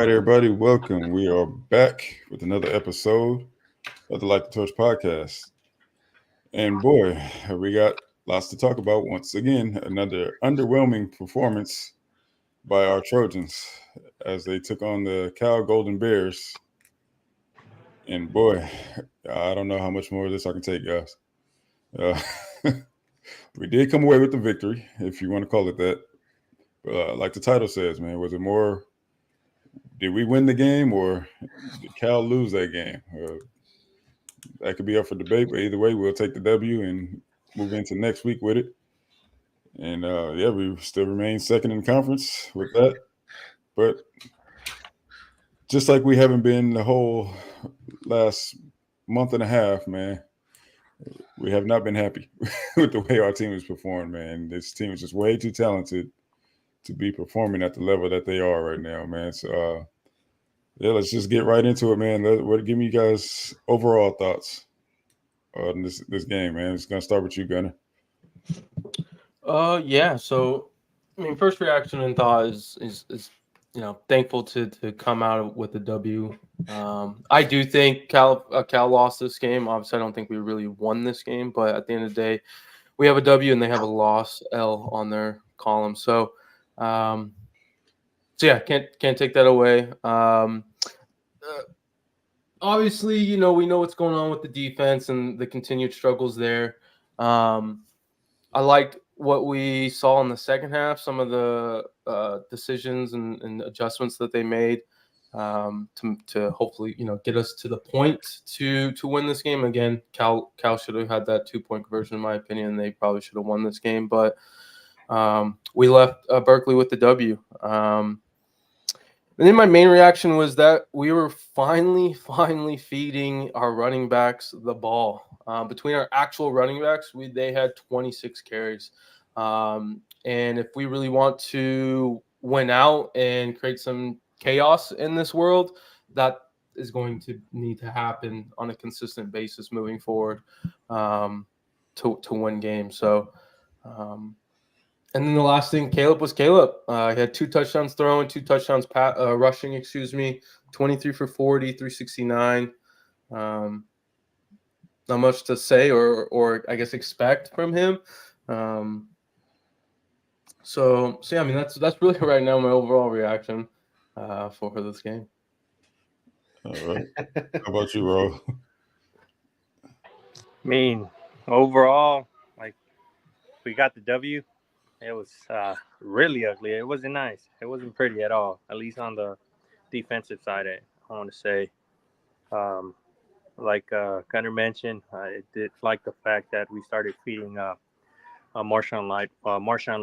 right, everybody, welcome. We are back with another episode of the Light the Torch podcast. And boy, we got lots to talk about once again. Another underwhelming performance by our Trojans as they took on the Cal Golden Bears. And boy, I don't know how much more of this I can take, guys. Uh, we did come away with the victory, if you want to call it that. But like the title says, man, was it more? Did we win the game or did Cal lose that game? That could be up for debate, but either way, we'll take the W and move into next week with it. And yeah, we still remain second in the conference with that. But just like we haven't been the whole last month and a half, man, we have not been happy with the way our team has performed, man. This team is just way too talented to be performing at the level that they are right now, man. So, yeah, let's just get right into it, man. Give me you guys overall thoughts on this game, man. It's gonna start with you, Gunner. Yeah. So, I mean, first reaction and thought is thankful to come out with a W. I do think Cal lost this game. Obviously, I don't think we really won this game, but at the end of the day, we have a W and they have a loss L on their column. So yeah, can't take that away. Obviously, we know what's going on with the defense and the continued struggles there. I liked what we saw in the second half, some of the decisions and adjustments that they made to hopefully, get us to the point to win this game. Again, Cal should have had that 2-point conversion, in my opinion. They probably should have won this game, but we left Berkeley with the W. And then my main reaction was that we were finally feeding our running backs the ball. Between our actual running backs, they had 26 carries. And if we really want to win out and create some chaos in this world, that is going to need to happen on a consistent basis moving forward to win games. So, and then the last thing, Caleb was Caleb. He had 2 touchdowns throwing, 2 touchdowns rushing, 23 for 40, 369. Not much to say or I guess expect from him. So yeah, I mean that's really right now my overall reaction for this game. All right. How about you, Ro? I mean, overall, like we got the W. It was really ugly. It wasn't nice. It wasn't pretty at all. At least on the defensive side, I want to say. Like Gunnar mentioned, I did like the fact that we started feeding Marshawn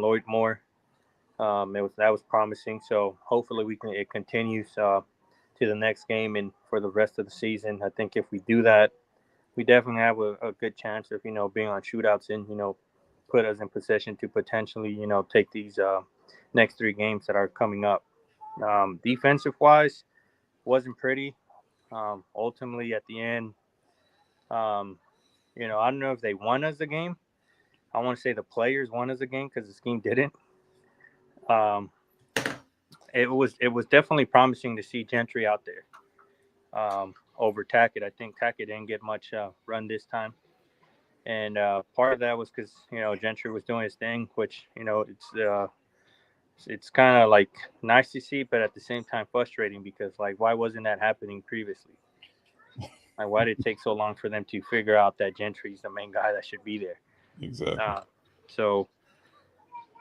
Lloyd more. That was promising. So hopefully it continues to the next game and for the rest of the season. I think if we do that, we definitely have a good chance of being on shootouts and put us in position to potentially take these next 3 games that are coming up. Defensive wise, wasn't pretty. Ultimately, at the end, I don't know if they won us the game. I want to say the players won us the game because the scheme didn't. It was definitely promising to see Gentry out there over Tackett. I think Tackett didn't get much run this time, and part of that was because Gentry was doing his thing, which it's kind of like nice to see, but at the same time frustrating because like why wasn't that happening previously? Like why did it take so long for them to figure out that Gentry's the main guy that should be there? Exactly. So,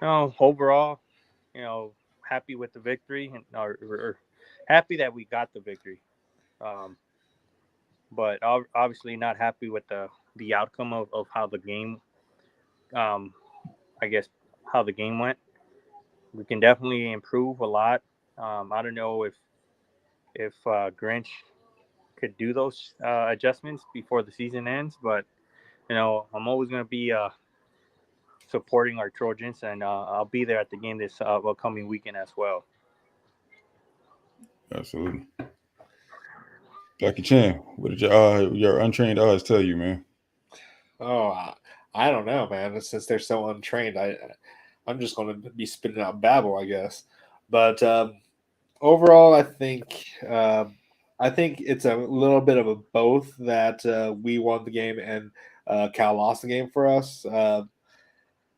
overall, happy with the victory or happy that we got the victory. But obviously not happy with the outcome of how the game, I guess, how the game went. We can definitely improve a lot. I don't know if Grinch could do those adjustments before the season ends, but I'm always going to be supporting our Trojans, and I'll be there at the game this upcoming weekend as well. Absolutely. Jackie Chan, what did your untrained eyes tell you, man? Oh, I don't know, man. Since they're so untrained, I'm just going to be spitting out babble, I guess. But overall, I think it's a little bit of a both that we won the game and Cal lost the game for us.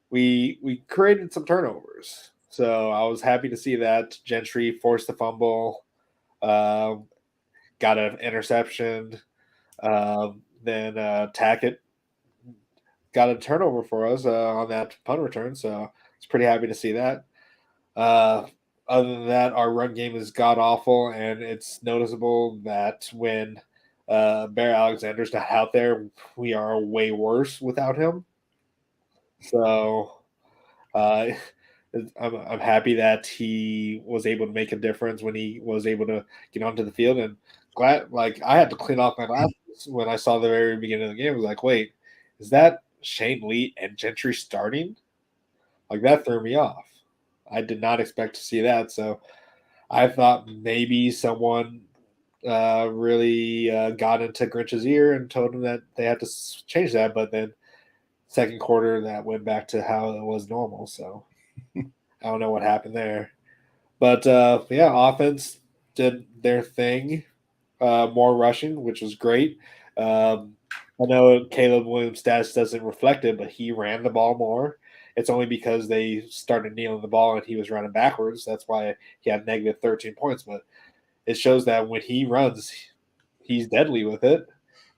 We created some turnovers, so I was happy to see that. Gentry forced the fumble, got an interception. Then Tackett got a turnover for us on that punt return, so I was pretty happy to see that. Other than that, our run game is god awful, and it's noticeable that when Bear Alexander's not out there, we are way worse without him. So I'm happy that he was able to make a difference when he was able to get onto the field, and glad like I had to clean off my glasses when I saw the very beginning of the game. I was like, wait, is that Shane Lee and Gentry starting? Like that threw me off. I did not expect to see that, so I thought maybe someone really got into Grinch's ear and told him that they had to change that, but then second quarter that went back to how it was normal. So I don't know what happened there, but yeah, offense did their thing, more rushing, which was great. I know Caleb Williams' stats doesn't reflect it, but he ran the ball more. It's only because they started kneeling the ball and he was running backwards. That's why he had negative 13 points. But it shows that when he runs, he's deadly with it.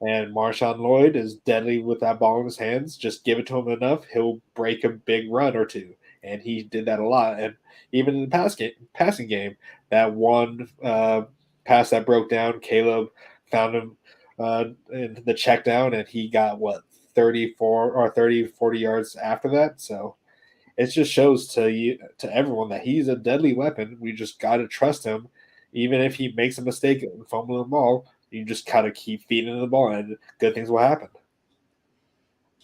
And Marshawn Lloyd is deadly with that ball in his hands. Just give it to him enough, he'll break a big run or two. And he did that a lot. And even in the passing game, that one pass that broke down, Caleb found him in the check down, and he got 34 or 30, 40 yards after that. So it just shows to everyone that he's a deadly weapon. We just got to trust him. Even if he makes a mistake and fumbling the ball, you just got to keep feeding the ball, and good things will happen.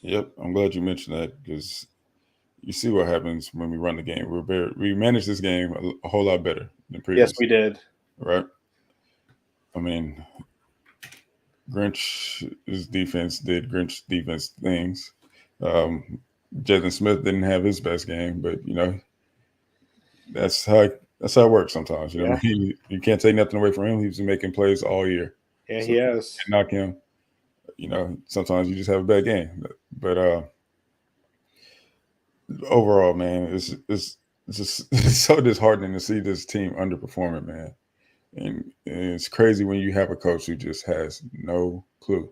Yep, I'm glad you mentioned that because you see what happens when we run the game. We managed this game a whole lot better than previously. Yes, we did. Right? I mean, Grinch's defense did Grinch defense things. Jaden Smith didn't have his best game, but that's how it works sometimes. You know, you can't take nothing away from him. He's been making plays all year. Yeah, so he has. Knock him. Sometimes you just have a bad game. But overall, man, it's just it's so disheartening to see this team underperforming, man. And it's crazy when you have a coach who just has no clue.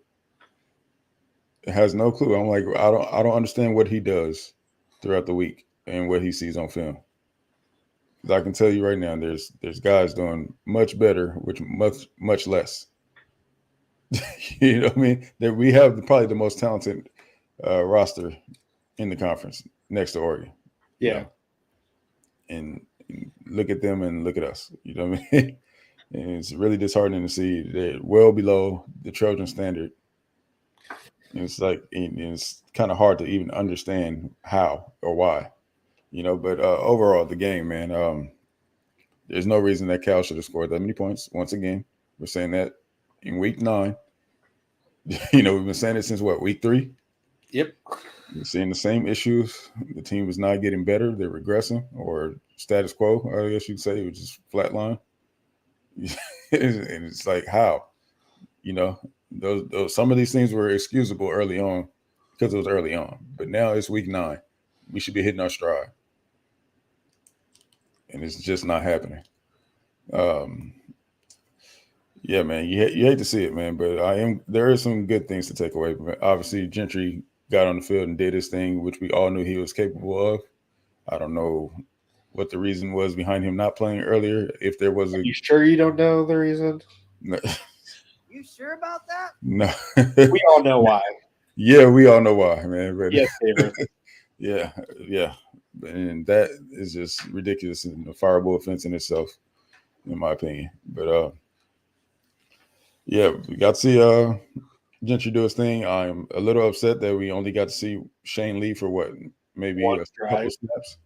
It has no clue. I'm like, I don't understand what he does throughout the week and what he sees on film. Because I can tell you right now, there's guys doing much better, which much less. You know what I mean? That we have probably the most talented roster in the conference next to Oregon. Yeah. And look at them and look at us. You know what I mean? And it's really disheartening to see they're well below the Trojan standard. And it's like it's kind of hard to even understand how or why, But overall, the game, man, there's no reason that Cal should have scored that many points. Once again, we're saying that in week 9. We've been saying it since week 3? Yep. We're seeing the same issues. The team is not getting better. They're regressing, or status quo, I guess you'd say, which is flatline. And it's like, how? Those some of these things were excusable early on because it was early on. But now it's week 9. We should be hitting our stride. And it's just not happening. Yeah, man, you hate to see it, man, but there is some good things to take away. Obviously, Gentry got on the field and did his thing, which we all knew he was capable of. I don't know what the reason was behind him not playing earlier. If there was You sure you don't know the reason? No. You sure about that? No. We all know why. Yeah, we all know why, man. But yes, David. Yeah. And that is just ridiculous and a fireable offense in itself, in my opinion. But yeah, we got to see Gentry do his thing. I'm a little upset that we only got to see Shane Lee for maybe a couple snaps.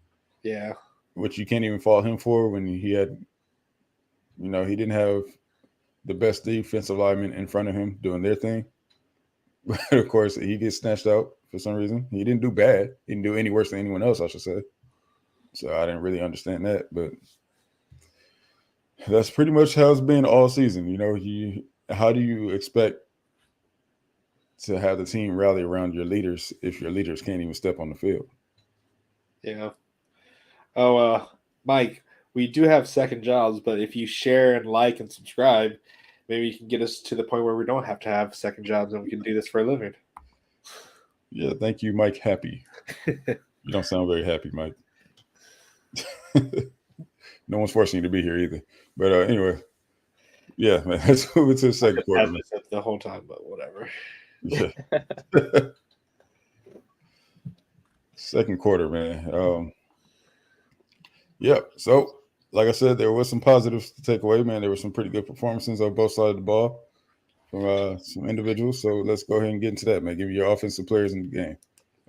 Yeah. Which you can't even fault him for when he had, he didn't have the best defensive lineman in front of him doing their thing. But of course, he gets snatched out for some reason. He didn't do bad. He didn't do any worse than anyone else, I should say. So I didn't really understand that. But That's pretty much how it's been all season. How do you expect to have the team rally around your leaders if your leaders can't even step on the field? Yeah. Oh, Mike, we do have second jobs, but if you share and like and subscribe, maybe you can get us to the point where we don't have to have second jobs and we can do this for a living. Yeah, thank you, Mike Happy. You don't sound very happy, Mike. No one's forcing you to be here either. But anyway, yeah, man, let's move into the second quarter. Man. The whole time, but whatever. Yeah. Second quarter, man. Yeah. So, like I said, there was some positives to take away, man. There were some pretty good performances on both sides of the ball from some individuals. So let's go ahead and get into that, man. Give me your offensive players in the game,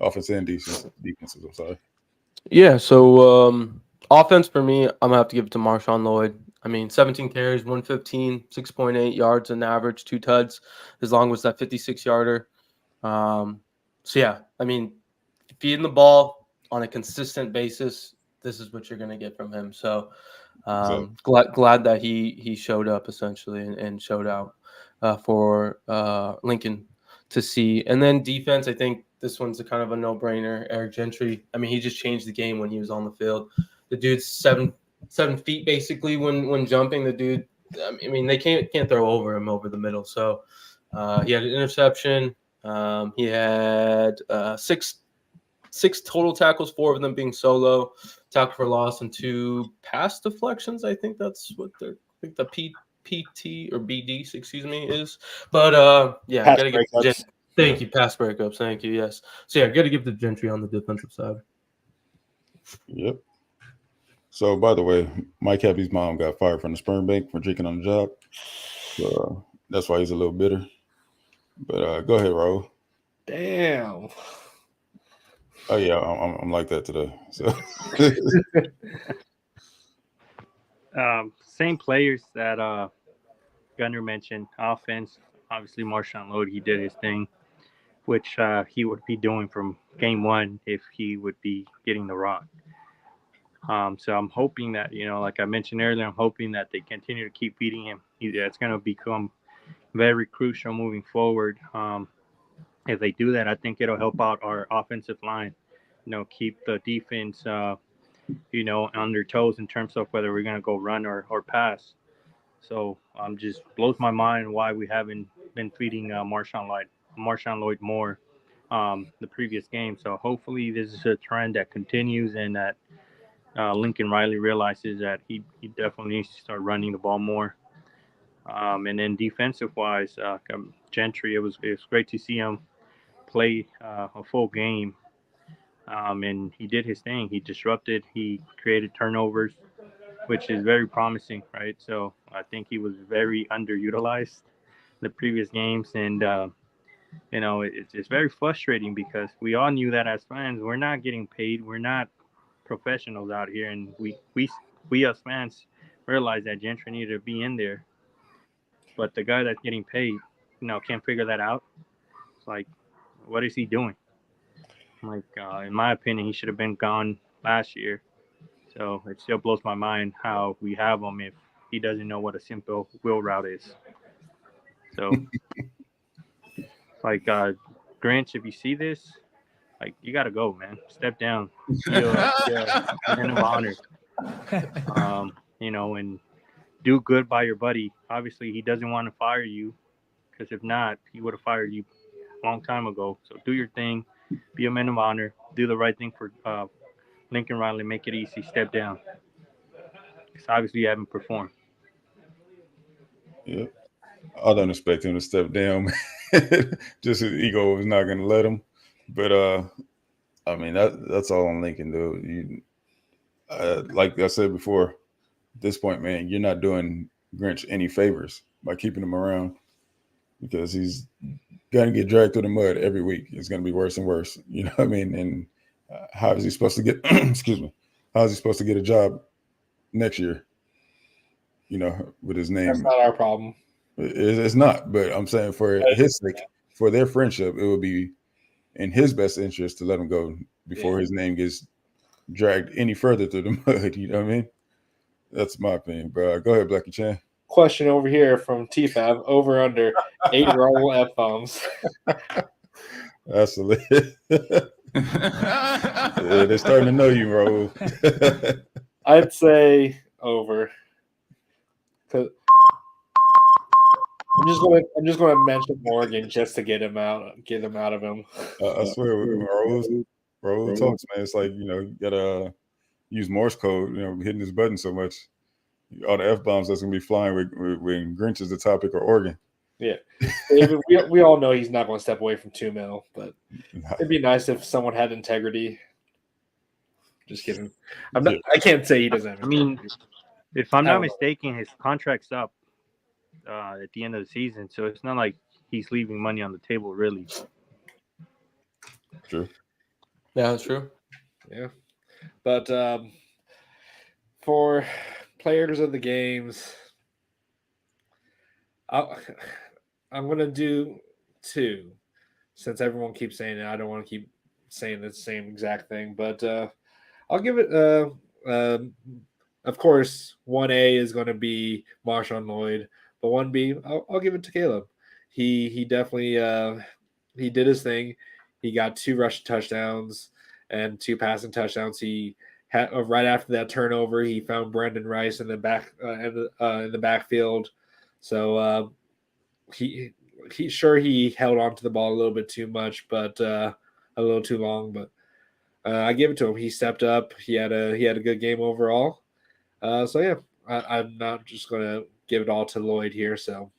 offense and defenses. I'm sorry. Yeah. So offense for me, I'm gonna have to give it to Marshawn Lloyd. I mean, 17 carries, 115, 6.8 yards on average, 2 tuds, as long as that 56-yarder. So yeah, I mean, feeding the ball on a consistent basis, this is what you're going to get from him. So glad that he showed up essentially and showed out for Lincoln to see. And then defense, I think this one's a kind of a no-brainer. Eric Gentry. I mean, he just changed the game when he was on the field. The dude's 7 feet basically when jumping. The dude, I mean, they can't throw over him over the middle. So he had an interception. He had six total tackles, 4 of them being solo, tackle for loss, and 2 pass deflections. I think that's what the PT or BD, excuse me, is. But yeah, Pass gotta breakups. give. Thank you, pass breakups. Thank you. Yes. So yeah, gotta give the Gentry on the defensive side. Yep. So, by the way, Mike Happy's mom got fired from the sperm bank for drinking on the job. So that's why he's a little bitter. But go ahead, Raul. Damn. Oh yeah, I'm like that today. So Same players that Gunner mentioned. Offense, obviously Marshawn Lloyd, he did his thing, which he would be doing from game 1 if he would be getting the rock. So I'm hoping that, like I mentioned earlier, I'm hoping that they continue to keep feeding him. It's going to become very crucial moving forward. If they do that, I think it'll help out our offensive line, keep the defense, on their toes in terms of whether we're going to go run or pass. So just blows my mind why we haven't been feeding Marshawn Lloyd more the previous game. So hopefully this is a trend that continues and that Lincoln Riley realizes that he definitely needs to start running the ball more. And then defensive-wise, Gentry, it was great to see him play a full game. And he did his thing. He disrupted. He created turnovers, which is very promising, right? So I think he was very underutilized the previous games. And, it's very frustrating because we all knew that as fans, we're not getting paid. We're not professionals out here. And we as fans realize that Gentry needed to be in there. But the guy that's getting paid, can't figure that out. It's like, what is he doing? Like, in my opinion, he should have been gone last year. So it still blows my mind how we have him if he doesn't know what a simple wheel route is. So, like, Grinch, if you see this, like, you got to go, man. Step down. You're man of honor. And do good by your buddy. Obviously, he doesn't want to fire you because if not, he would have fired you a long time ago. So do your thing. Be a man of honor. Do the right thing for Lincoln Riley. Make it easy. Step down. Because obviously you haven't performed. Yep. I don't expect him to step down. Just his ego is not going to let him. But I mean that's all on Lincoln, dude. Like I said before, at this point, man, you're not doing Grinch any favors by keeping him around because he's going to get dragged through the mud every week. It's going to be worse and worse. You know what I mean? And how is he supposed to get? Excuse me. How is he supposed to get a job next year? With his name. That's not our problem. It's not, but I'm saying for his sake, for their friendship, it would be in his best interest to let him go before his name gets dragged any further through the mud. You know what I mean? That's my opinion. But go ahead, Blackie Chan. Question over here from TFAB, over under 8 roll F-bombs. Absolutely. Yeah, they're starting to know you, bro. I'd say over. 'Cause I'm just gonna mention Morgan just to get him out of him. I swear, Raul talks, man. It's like, you gotta use Morse code, hitting this button so much. All the F-bombs that's gonna be flying when Grinch is the topic or Oregon. Yeah. David, we all know he's not gonna step away from 2 mil, but it'd be nice if someone had integrity. Just kidding. I can't say he doesn't have integrity. I mean, if I'm not mistaken, his contract's up at the end of the season, so it's not like he's leaving money on the table, really. True. Yeah, that's true. Yeah. But for players of the games, I'm going to do 2. Since everyone keeps saying it, I don't want to keep saying the same exact thing. But I'll give it, of course, 1A is going to be Marshawn Lloyd. But 1B, I'll give it to Caleb. He definitely he did his thing. He got 2 rushing touchdowns and 2 passing touchdowns. He had right after that turnover, he found Brandon Rice in the backfield. So he held on to the ball a little bit too much, but a little too long. But I give it to him. He stepped up. He had a good game overall. So yeah, I'm not just gonna give it all to Lloyd here. So,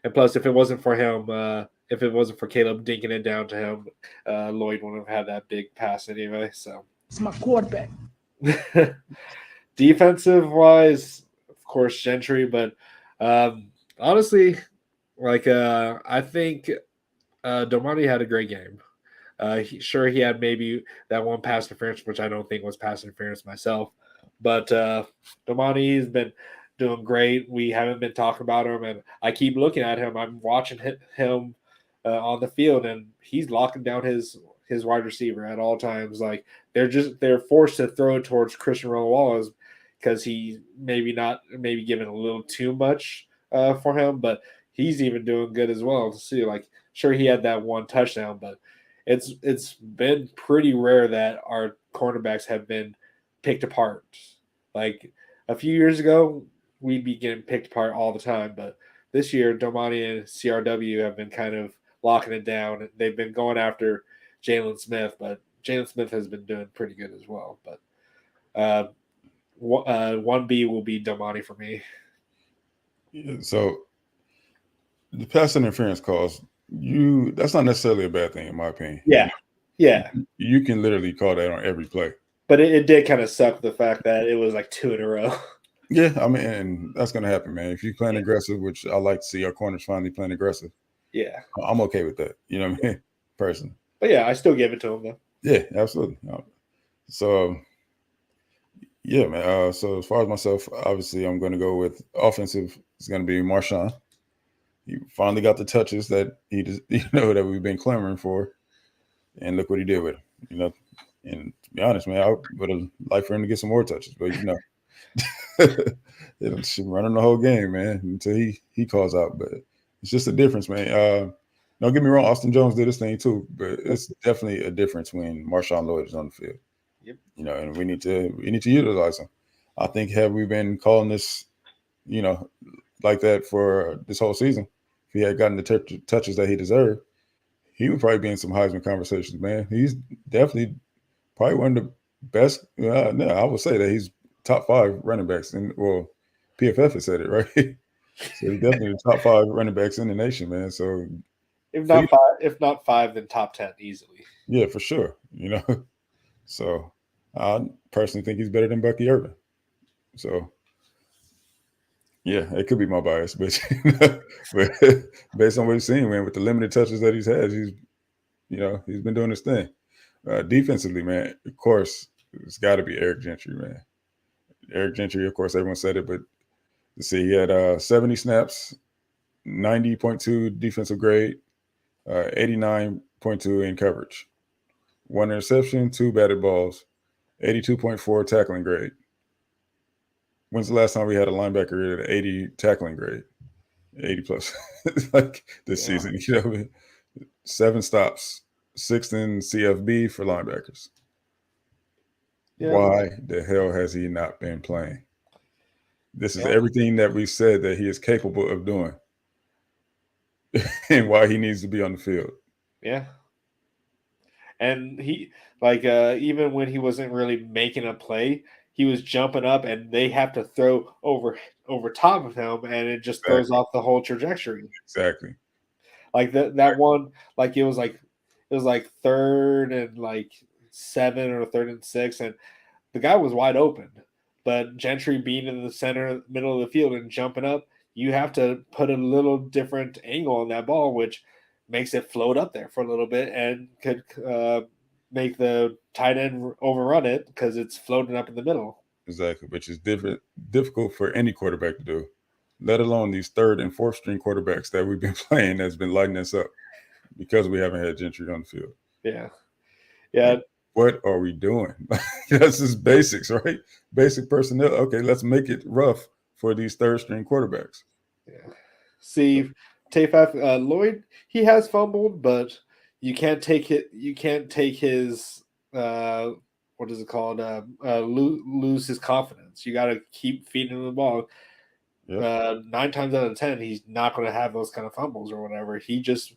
and plus, if it wasn't for him, if it wasn't for Caleb dinking it down to him, Lloyd wouldn't have had that big pass anyway. So It's my quarterback. Defensive wise, of course, Gentry, but honestly, I think Domani had a great game. He had maybe that one pass interference, which I don't think was pass interference myself. But Domani has been doing great. We haven't been talking about him, and I keep looking at him. I'm watching him on the field, and he's locking down his wide receiver at all times. Like they're forced to throw it towards Christian Wallace because he maybe giving a little too much for him, but he's even doing good as well. To see, sure, he had that 1 touchdown, but it's been pretty rare that our cornerbacks have been picked apart. Like a few years ago, we'd be getting picked apart all the time, but this year, Domani and CRW have been kind of locking it down. They've been going after Jalen Smith, but Jalen Smith has been doing pretty good as well. But 1B will be Domani for me. Yeah, so the pass interference calls, that's not necessarily a bad thing in my opinion. Yeah. You can literally call that on every play. But it did kind of suck the fact that it was like 2 in a row. Yeah, I mean, and that's going to happen, man. If you're playing aggressive, which I like to see our corners finally playing aggressive. Yeah. I'm okay with that. You know what I mean? Personally. But yeah, I still give it to him though. Yeah, absolutely. So, yeah, man. So as far as myself, obviously I'm going to go with offensive. It's going to be Marshawn. He finally got the touches that that we've been clamoring for. And look what he did with it. And to be honest, man, I would have liked for him to get some more touches, but she's running the whole game, man, until he calls out. But it's just a difference, man. Don't get me wrong, Austin Jones did his thing too, but it's definitely a difference when Marshawn Lloyd is on the field. Yep. And we need to utilize him. I think had we been calling this, like that for this whole season, if he had gotten the touches that he deserved, he would probably be in some Heisman conversations, man. He's definitely probably one of the best. I would say that he's top 5 running backs. PFF has said it, right? So he's definitely the top 5 running backs in the nation, man. So if not 5, then top 10 easily. Yeah, for sure. So I personally think he's better than Bucky Irvin. So yeah, it could be my bias, but but based on what we've seen, man, with the limited touches that he's had, he's been doing his thing. Defensively, man, of course, it's got to be Eric Gentry, man. Eric Gentry, of course, everyone said it, but let's see, he had 70 snaps, 90.2 defensive grade, 89.2 in coverage, 1 interception, 2 batted balls, 82.4 tackling grade. When's the last time we had a linebacker at an 80 tackling grade? 80 plus. Like this season, 7 stops, 6th in CFB for linebackers. Yeah. Why the hell has he not been playing? This is Yeah. everything that we said that he is capable of doing and why he needs to be on the field. Yeah. And he, like, even when he wasn't really making a play, he was jumping up and they have to throw over top of him, and it just throws off the whole trajectory. Exactly. Like that one, like it was like 3rd and like 7 or 3rd and 6, and the guy was wide open. But Gentry being in the middle of the field and jumping up, you have to put a little different angle on that ball, which makes it float up there for a little bit and could make the tight end overrun it because it's floating up in the middle. Exactly, which is difficult for any quarterback to do, let alone these 3rd and 4th string quarterbacks that we've been playing that's been lighting us up because we haven't had Gentry on the field. Yeah. Yeah. Like, what are we doing? That's just basics, right? Basic personnel. Okay, let's make it rough for these 3rd string quarterbacks. Yeah. See, Tafaf, Lloyd, he has fumbled, but you can't take it. You can't take his what is it called? Lose his confidence. You got to keep feeding him the ball. Yep. 9 times out of 10, he's not going to have those kind of fumbles or whatever. He's just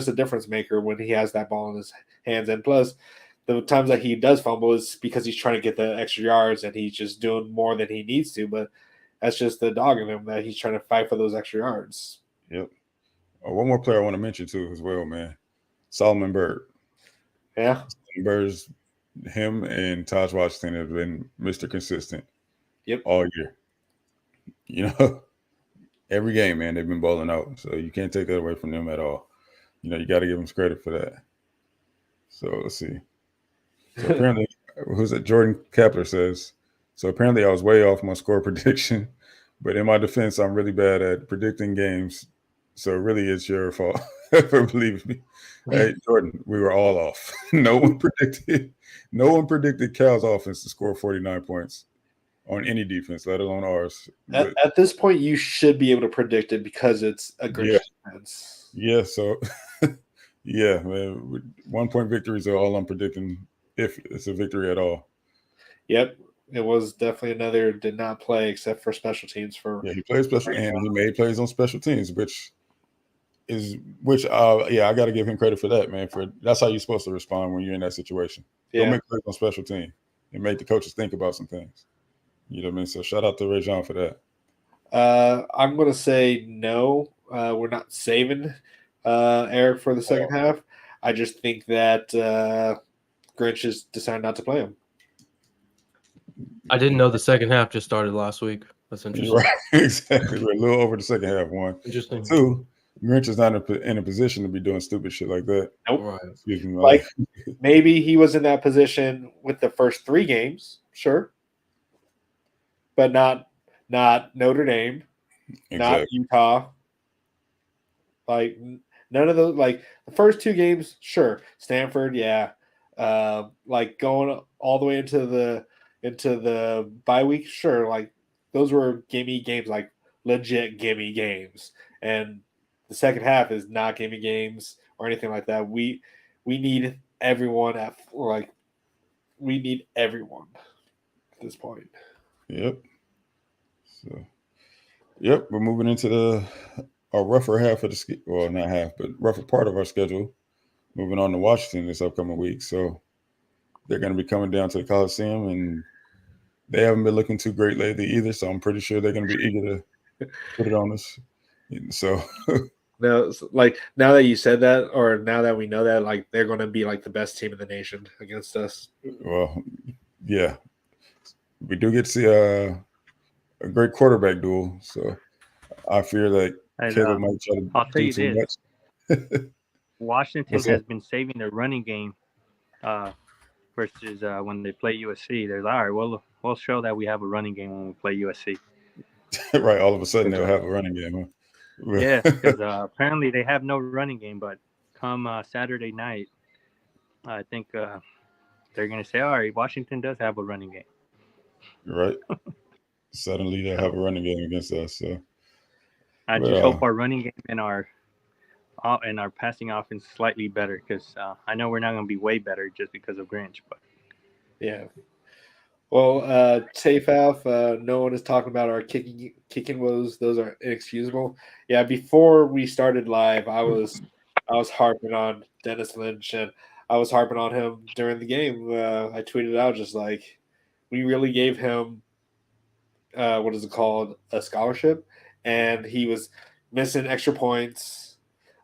a difference maker when he has that ball in his hands. And plus, the times that he does fumble is because he's trying to get the extra yards and he's just doing more than he needs to. But that's just the dog in him that he's trying to fight for those extra yards. Yep. One more player I want to mention too as well, man. Solomon Byrd. Yeah. Bird's, him and Taj Washington have been Mr. Consistent. Yep. All year. You know, every game, man, they've been balling out. So you can't take that away from them at all. You know, you got to give them credit for that. So let's see. So apparently, who's it? Jordan Kepler says, so apparently I was way off my score prediction, but in my defense, I'm really bad at predicting games. So really, it's your fault for believing me. Hey, Jordan, we were all off. No one predicted Cal's offense to score 49 points on any defense, let alone ours. At this point, you should be able to predict it because it's a Grinch defense. Yeah, so yeah, man, 1-point victories are all I'm predicting if it's a victory at all. Yep, it was definitely another did not play except for special teams. He played special and he made plays on special teams, I got to give him credit for that, man. That's how you're supposed to respond when you're in that situation. Don't make plays on special team and make the coaches think about some things. You know what I mean? So shout out to Ray Jean for that. I'm going to say no. We're not saving Eric for the second half. I just think that Grinch has decided not to play him. I didn't know the second half just started last week. That's interesting. Right, exactly. We're a little over the second half. 1. Interesting. 2, Grinch is not in a position to be doing stupid shit like that. Nope. Right. Excuse me. Like maybe he was in that position with the first 3 games, sure, but not Notre Dame, not Utah. Like none of those. Like the first 2 games, sure. Stanford, yeah. Like going all the way into the bye week, sure. Like those were gimme games, like legit gimme games. And the second half is not gimme games or anything like that. We need everyone at we need everyone at this point. Yep. So, yep, we're moving into our rougher half of the not half, but rougher part of our schedule. Moving on to Washington this upcoming week. So they're going to be coming down to the Coliseum, and they haven't been looking too great lately either. So I'm pretty sure they're going to be eager to put it on us. So now, like now that you said that, or now that we know that, like they're going to be like the best team in the nation against us. Well, yeah, we do get to see a great quarterback duel. So I fear that Caleb might try to I'll tell do you too this. much. Washington has been saving their running game versus when they play USC. They're like, all right, we'll show that we have a running game when we play USC. Right, all of a sudden they'll have a running game, huh? Yeah, because apparently they have no running game, but come Saturday night, I think they're going to say, all right, Washington does have a running game. Right. suddenly they'll have a running game against us. So, I but, just hope our running game and our passing offense is slightly better because I know we're not going to be way better just because of Grinch. But Yeah. Well, safe Alf, no one is talking about our kicking woes. Those are inexcusable. Yeah, before we started live, I was harping on Dennis Lynch, and I was harping on him during the game. I tweeted out just like we really gave him what is it called, a scholarship, and he was missing extra points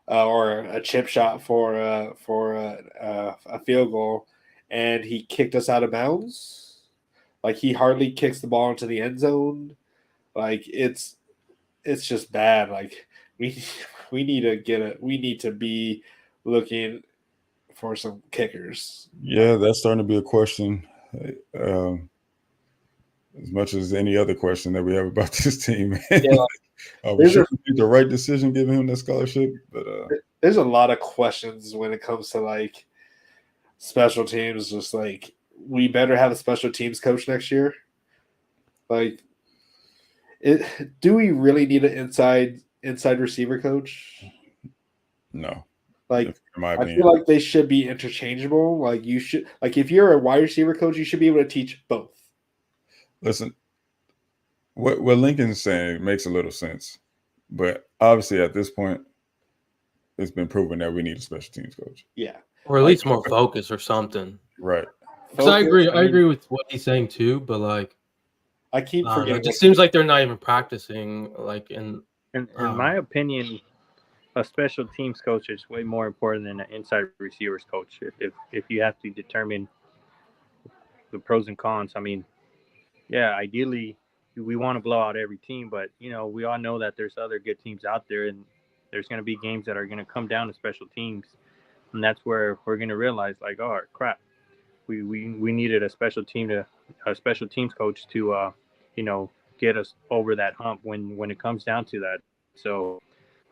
or a chip shot for a field goal, and he kicked us out of bounds. Like he hardly kicks the ball into the end zone. Like it's just bad. Like we we need to be looking for some kickers. yeah, that's starting to be a question. Um, as much as any other question that we have about this team. Yeah, We should make the right decision giving him that scholarship, but there's a lot of questions when it comes to like special teams. Just like we better have a special teams coach next year. Like, do we really need an inside receiver coach? no. Like, In my I opinion, feel like they should be interchangeable. Like, you should, like, if you're a wide receiver coach, you should be able to teach both. listen, what Lincoln's saying makes a little sense, but obviously at this point, it's been proven that we need a special teams coach. Yeah, or at least more focus or something. Right. Because I agree with what he's saying too, but like I keep forgetting. It just seems like they're not even practicing. Like in my opinion, a special teams coach is way more important than an inside receivers coach. If you have to determine the pros and cons, I mean, yeah, ideally we want to blow out every team, but we all know that there's other good teams out there, and there's going to be games that are going to come down to special teams, and that's where we're going to realize, like, oh crap, we needed a special teams coach to get us over that hump when it comes down to that. So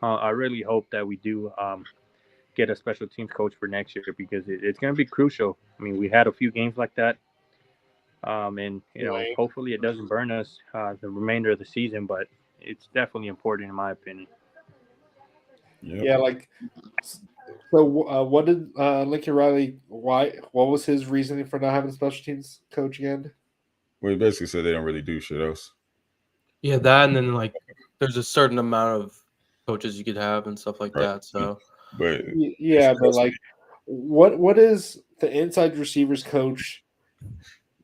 I really hope that we do get a special teams coach for next year, because it's going to be crucial. I mean, we had a few games like that. And hopefully it doesn't burn us the remainder of the season, but it's definitely important in my opinion. Yep. Yeah, like, so what did Lincoln Riley? What was his reasoning for not having a special teams coach again? Well, he basically said they don't really do shit else. Yeah, that, and then like there's a certain amount of coaches you could have and stuff like that. So, but yeah, but like, what is the inside receivers coach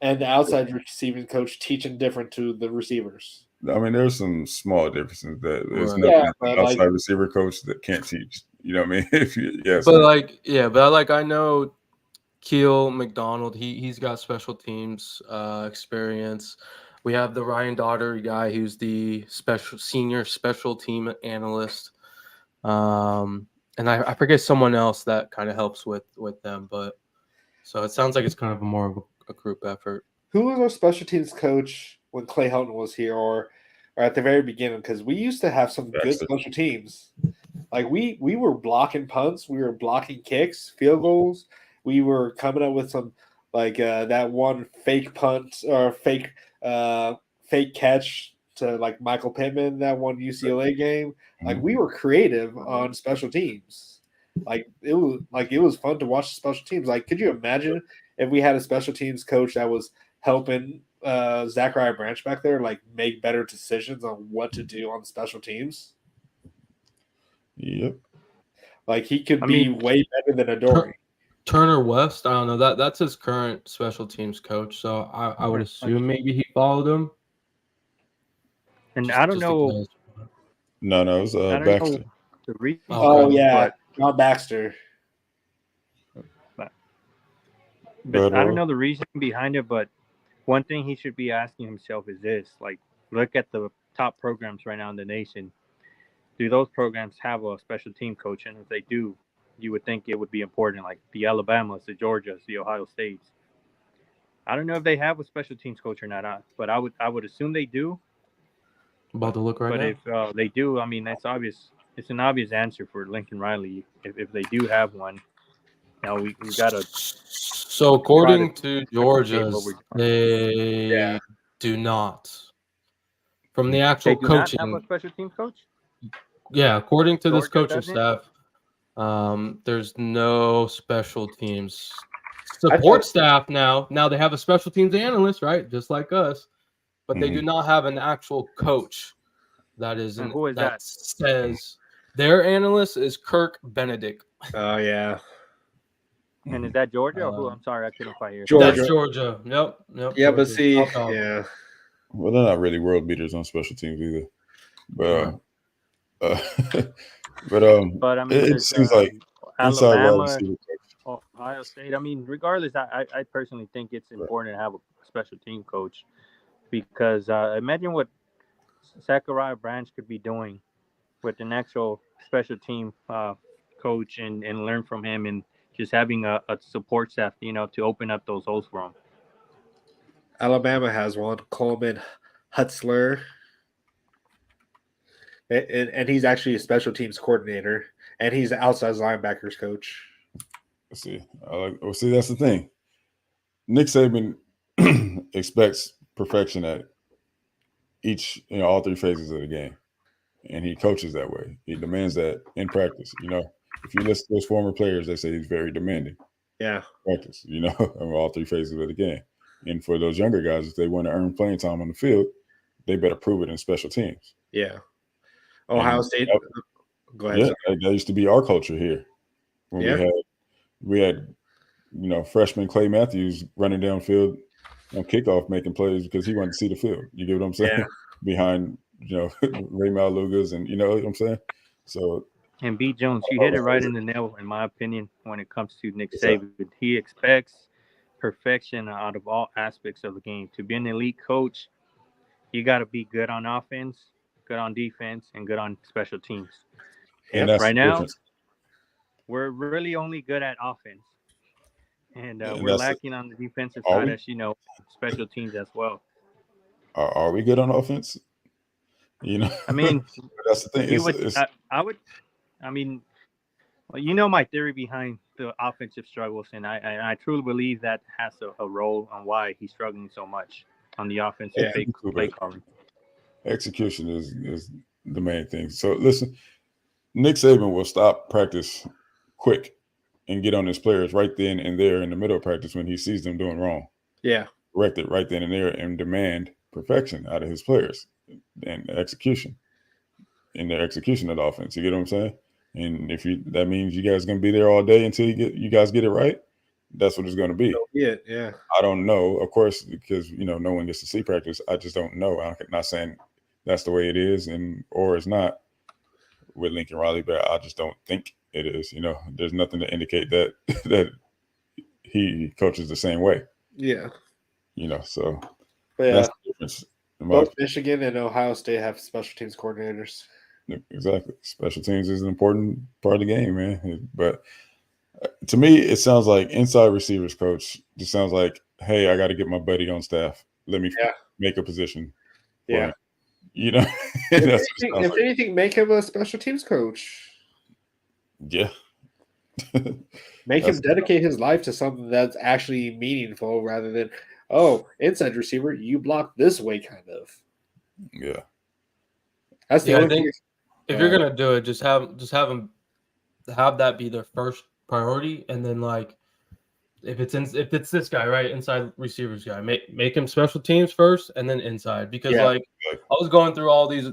and the outside receiving coach teaching different to the receivers? I mean, there's some small differences that there's Right. nothing Yeah, but outside like- receiver coach that can't teach. You know what I mean? If you, yeah, but like I know Keel McDonald, he's got special teams experience. We have the Ryan Daugherty guy who's the senior special team analyst. And I forget someone else that kind of helps with them, but so it sounds like it's kind of more of a group effort. Who was our special teams coach when Clay Helton was here, or at the very beginning? Because we used to have some good special teams. Like we were blocking punts, we were blocking kicks, field goals. We were coming up with some like that one fake punt or fake catch to like Michael Pittman, that one UCLA game. Like we were creative on special teams. Like it was fun to watch the special teams. Like, could you imagine if we had a special teams coach that was helping Zachariah Branch back there like make better decisions on what to do on special teams? Yep. Like he could be way better than Adoree. Turner West, I don't know, that's his current special teams coach, so I would assume maybe he followed him. And I don't know. No, it was Baxter. The reason. Oh yeah, John Baxter. But I don't know the reason behind it. But one thing he should be asking himself is this: like, look at the top programs right now in the nation. Do those programs have a special team coach? And if they do, you would think it would be important, like the Alabamas, the Georgias, the Ohio States. I don't know if they have a special teams coach or not, but I would assume they do. About to look right now. But if they do, I mean, that's obvious. It's an obvious answer for Lincoln Riley. If they do have one, now we got to. So according to Georgia, they do not. from the actual They do not coaching. have a special teams coach? Yeah, according to this Georgia coaching doesn't? staff, there's no special teams support staff now. Now they have a special teams analyst, right? Just like us, but they do not have an actual coach. That is And who is that? says their analyst is Kirk Benedict. Oh yeah, And is that Georgia or who? I'm sorry, I couldn't quite hear. Georgia. That's Georgia. Yep. Yeah, Georgia. but see, Top dog. yeah, Well, they're not really world beaters on special teams either. But But I mean, it there's, seems like inside wide Alabama, receiver. Ohio State. I mean, regardless, I personally think it's important to have a special team coach because imagine what Zachariah Branch could be doing with an actual special team coach and learn from him and just having a support staff, to open up those holes for him. Alabama has one, Coleman Hutzler, and he's actually a special teams coordinator, and he's an outside linebackers coach. Let's see. See, that's the thing. Nick Saban expects perfection at all three phases of the game, and he coaches that way. He demands that in practice. If you listen to those former players, they say he's very demanding. Yeah, practice. Of all three phases of the game. And for those younger guys, if they want to earn playing time on the field, they better prove it in special teams. Yeah. Ohio State. Go ahead. Yeah, that used to be our culture here. When we had freshman Clay Matthews running downfield on kickoff making plays because he wanted to see the field. You get what I'm saying? Yeah. Behind, Ray Malugas and you know what I'm saying? So and B. Jones, you hit it right in the nail, in my opinion, when it comes to Nick Saban. He expects perfection out of all aspects of the game. To be an elite coach, you got to be good on offense, good on defense, and good on special teams. And that's right now, we're really only good at offense. And we're lacking on the defensive side, as special teams as well. Are we good on offense? I mean, that's the thing. My theory behind the offensive struggles, and I truly believe that has a role on why he's struggling so much on the offensive play calling. Execution is the main thing. So listen, Nick Saban will stop practice quick and get on his players right then and there in the middle of practice when he sees them doing wrong. Yeah. Correct it right then and there and demand perfection out of his players and execution in their execution of the offense. You get what I'm saying? And that means you guys are going to be there all day until you guys get it right. That's what it's going to be. Yeah. I don't know, of course, because no one gets to see practice. I just don't know. I'm not saying that's the way it is or it's not with Lincoln Riley, but I just don't think it is. There's nothing to indicate that he coaches the same way. Yeah. So that's the difference. Both Michigan and Ohio State have special teams coordinators. Exactly. Special teams is an important part of the game, man. But to me, it sounds like inside receivers coach just sounds like, hey, I got to get my buddy on staff. Let me make a position. Yeah. If anything, make him a special teams coach. Yeah. Make him dedicate his life to something that's actually meaningful rather than, inside receiver, you block this way, kind of. Yeah. That's the only thing. If you're gonna do it, just have them have that be their first priority, and then if it's this guy, right, inside receivers guy, make him special teams first, and then inside, because I was going through all these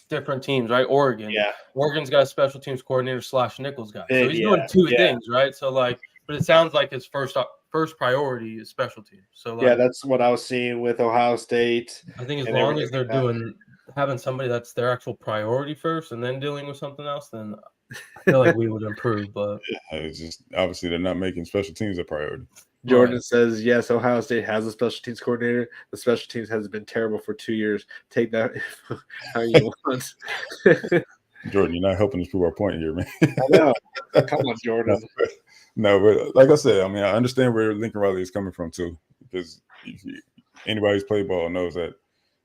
different teams, right? Oregon's got a special teams coordinator / Nichols guy, so he's doing two things, right? So but it sounds like his first priority is special teams. So that's what I was seeing with Ohio State. I think as long as they're having somebody that's their actual priority first, and then dealing with something else, then I feel like we would improve. But it's just obviously they're not making special teams a priority. Jordan says, yes, Ohio State has a special teams coordinator. The special teams has been terrible for 2 years. Take that how you want. Jordan, you're not helping us prove our point here, man. I know. Come on, Jordan. No, but like I said, I understand where Lincoln Riley is coming from too, because anybody who's played ball knows that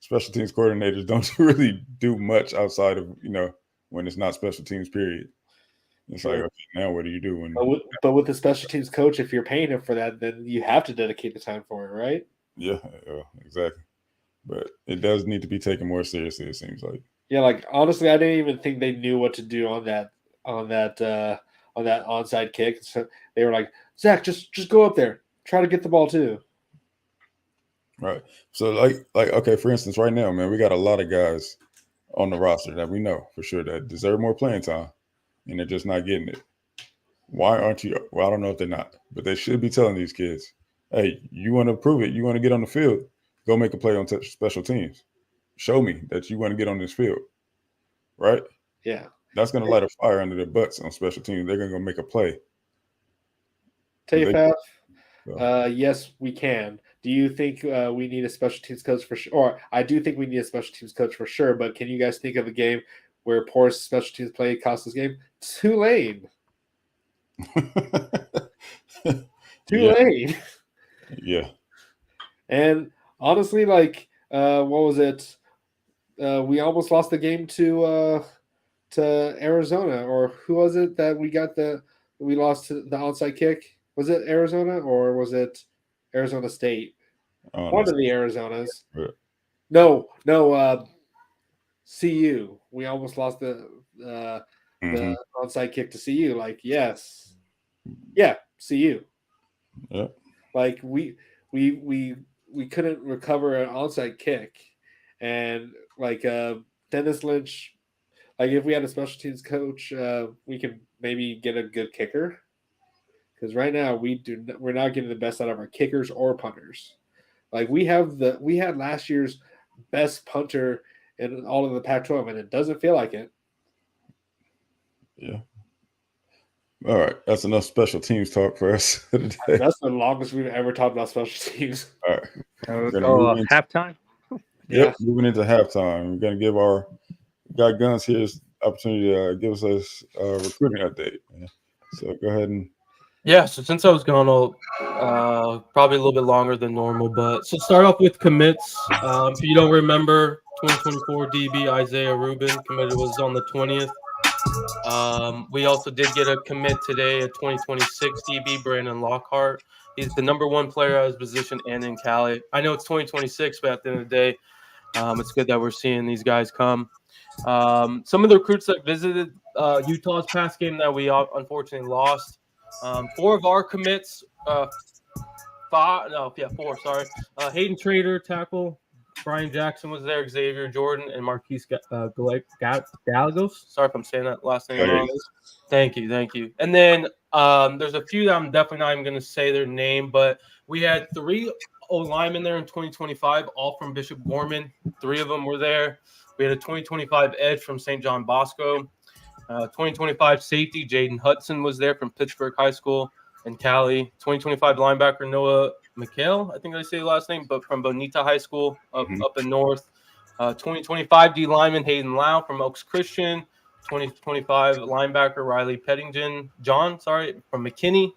special teams coordinators don't really do much outside of when it's not special teams. Period. It's like, okay, now what do you do when? But with the special teams coach, if you're paying him for that, then you have to dedicate the time for it, right? Yeah, exactly. but it does need to be taken more seriously. It seems like. Yeah, like honestly, I didn't even think they knew what to do on that onside kick. So they were like, Zach, just go up there, try to get the ball too. Right. So like okay, for instance, right now, man, we got a lot of guys on the roster that we know for sure that deserve more playing time, and they're just not getting it. Why aren't you? Well, I don't know if they're not, but they should be telling these kids, hey, you want to prove it, you want to get on the field, go make a play on special teams. Show me that you want to get on this field, right? Yeah. That's going to light a fire under their butts on special teams. They're going to go make a play. Tell you, Faf, yes, we can. Do you think we need a special teams coach for sure? Or I do think we need a special teams coach for sure, but can you guys think of a game where poor special teams play cost this game? Tulane. Tulane. Yeah. And honestly, like, what was it? We almost lost the game to Arizona, or who was it that we lost to the onside kick? Was it Arizona or was it Arizona State? One of the Arizonas. Yeah. No, CU. We almost lost the onside kick to CU. Like, yes. Yeah, CU. Yeah. Like we couldn't recover an onside kick. And like Dennis Lynch, like if we had a special teams coach, we could maybe get a good kicker. Because right now we're not getting the best out of our kickers or punters. Like we had last year's best punter in all of the Pac-12, and it doesn't feel like it. Yeah. All right, that's enough special teams talk for us today. That's the longest we've ever talked about special teams. All right. Halftime. Yep, moving into halftime. We're gonna give our got guns here's opportunity to give us a recruiting update. So go ahead and. Yeah, so since I was gone, probably a little bit longer than normal, but so start off with commits. If you don't remember, 2024 DB Isaiah Rubin committed was on the 20th. We also did get a commit today, a 2026 DB Brandon Lockhart. He's the number one player at his position and in Cali. I know it's 2026, but at the end of the day, it's good that we're seeing these guys come. Some of the recruits that visited Utah's past game that we unfortunately lost. 4 of our commits, 4, sorry. Hayden Trader, tackle. Brian Jackson was there. Xavier Jordan and Marquise Gallegos. Sorry if I'm saying that last name wrong. Thank you. And then there's a few that I'm definitely not even going to say their name, but we had 3 O-linemen there in 2025, all from Bishop Gorman. 3 of them were there. We had a 2025 edge from St. John Bosco. 2025 safety Jaden Hudson was there from Pittsburgh High School in Cali. 2025 linebacker Noah McHale, I think I say the last name, but from Bonita High School up in North. 2025 D lineman Hayden Lau from Oaks Christian. 2025 linebacker Riley John from McKinney.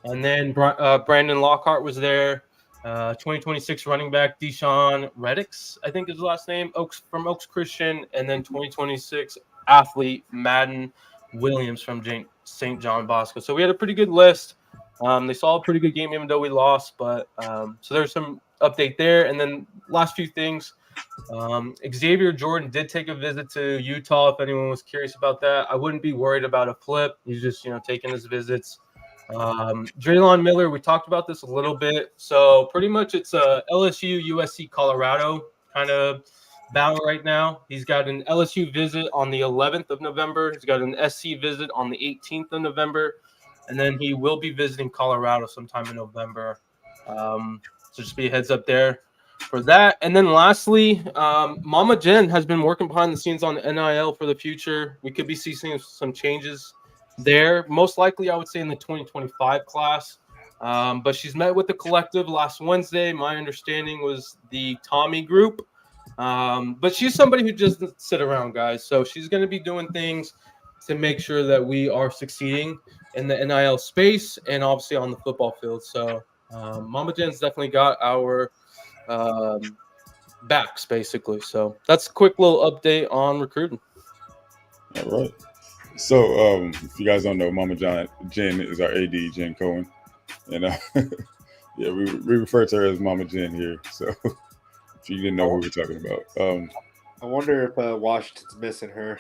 And then Brandon Lockhart was there. 2026 running back Deshaun Reddix, I think is his last name, from Oaks Christian. And then 2026 athlete Madden Williams from St. John Bosco. So we had a pretty good list. They saw a pretty good game even though we lost, but so there's some update there. And then last few things, Xavier Jordan did take a visit to Utah. If anyone was curious about that, I wouldn't be worried about a flip. He's just taking his visits. Draylon Miller, we talked about this a little bit. So pretty much it's a LSU, USC, Colorado kind of battle right now. He's got an LSU visit on the 11th of November. He's got an SC visit on the 18th of November. And then he will be visiting Colorado sometime in November. So just be a heads up there for that. And then lastly, Mama Jen has been working behind the scenes on NIL for the future. We could be seeing some changes there. Most likely, I would say in the 2025 class. But she's met with the collective last Wednesday. My understanding was the Tommy group. But she's somebody who just doesn't sit around, guys. So she's going to be doing things to make sure that we are succeeding in the NIL space and obviously on the football field. So Mama Jen's definitely got our backs, basically. So that's a quick little update on recruiting. All right. So if you guys don't know, Mama Jen is our AD, Jen Cohen. And yeah, we refer to her as Mama Jen here. So If you didn't know who we were talking about. I wonder if Washington's missing her.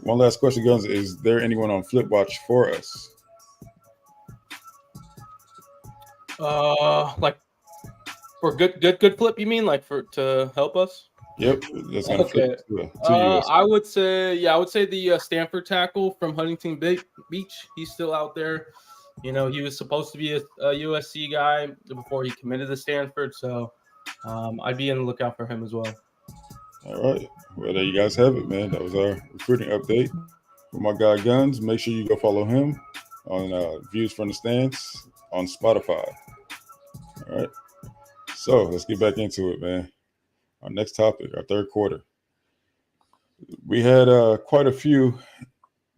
One last question, Guns. Is there anyone on Flip Watch for us? Like for good flip, you mean like to help us? Yep, that's gonna Okay. flip to us. I would say the Stanford tackle from Huntington Beach. He's still out there. You know, he was supposed to be a USC guy before he committed to Stanford, so I'd be on the lookout for him as well. All right. Well, there you guys have it, man. That was our recruiting update with my guy Guns. Make sure you go follow him on Views from the Stands on Spotify. All right. So let's get back into it, man. Our next topic, our third quarter. We had quite a few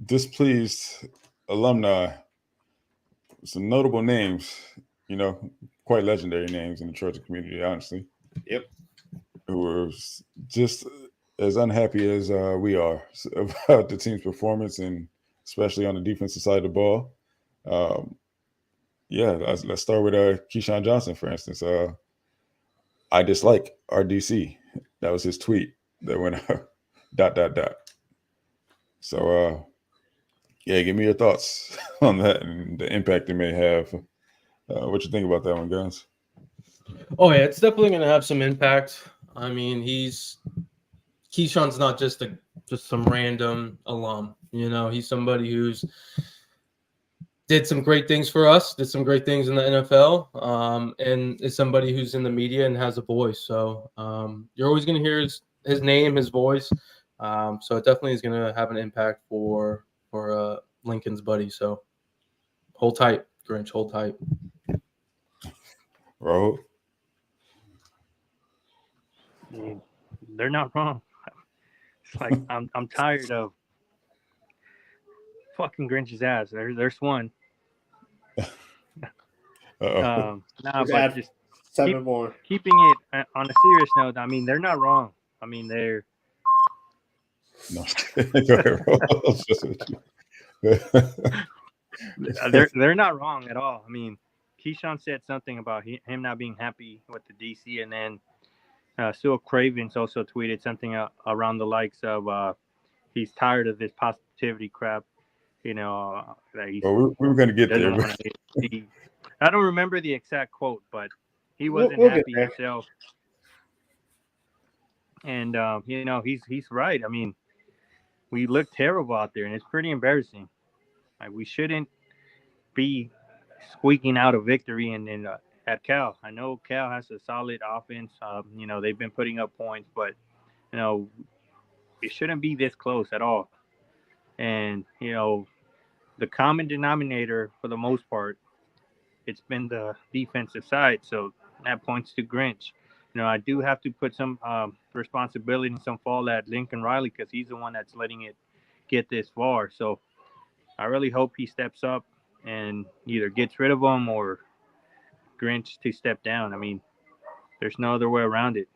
displeased alumni, some notable names, you know, quite legendary names in the Trojan community, honestly. Yep. Who were just as unhappy as we are about the team's performance, and especially on the defensive side of the ball. Let's start with Keyshawn Johnson, for instance. I dislike RDC. That was his tweet that went out. So, give me your thoughts on that and the impact it may have. What you think about that one, Guns? Oh yeah, it's definitely going to have some impact. I mean, Keyshawn's not just some random alum. You know, he's somebody who's did some great things for us, did some great things in the NFL, and is somebody who's in the media and has a voice. So you're always going to hear his name, his voice. So it definitely is going to have an impact for Lincoln's buddy. So hold tight, Grinch, hold tight. Rahul? They're not wrong. It's like I'm tired of fucking Grinch's ass. There's one. But just 7 more. Keeping it on a serious note, I mean, they're not wrong. I mean, they're No. Go ahead, they're not wrong at all. I mean, Keyshawn said something about him not being happy with the DC, and then Sue Cravens also tweeted something around the likes of he's tired of this positivity crap. You know, that we were going to get there. I don't remember the exact quote, but he wasn't happy himself. And you know, he's right. I mean, we look terrible out there, and it's pretty embarrassing. Like, we shouldn't be squeaking out a victory at Cal. I know Cal has a solid offense. You know, they've been putting up points, but you know, it shouldn't be this close at all. And you know, the common denominator for the most part, it's been the defensive side. So that points to Grinch. You know, I do have to put some responsibility and some fault at Lincoln Riley, because he's the one that's letting it get this far. So I really hope he steps up and either gets rid of him or Grinch to step down. I mean, there's no other way around it.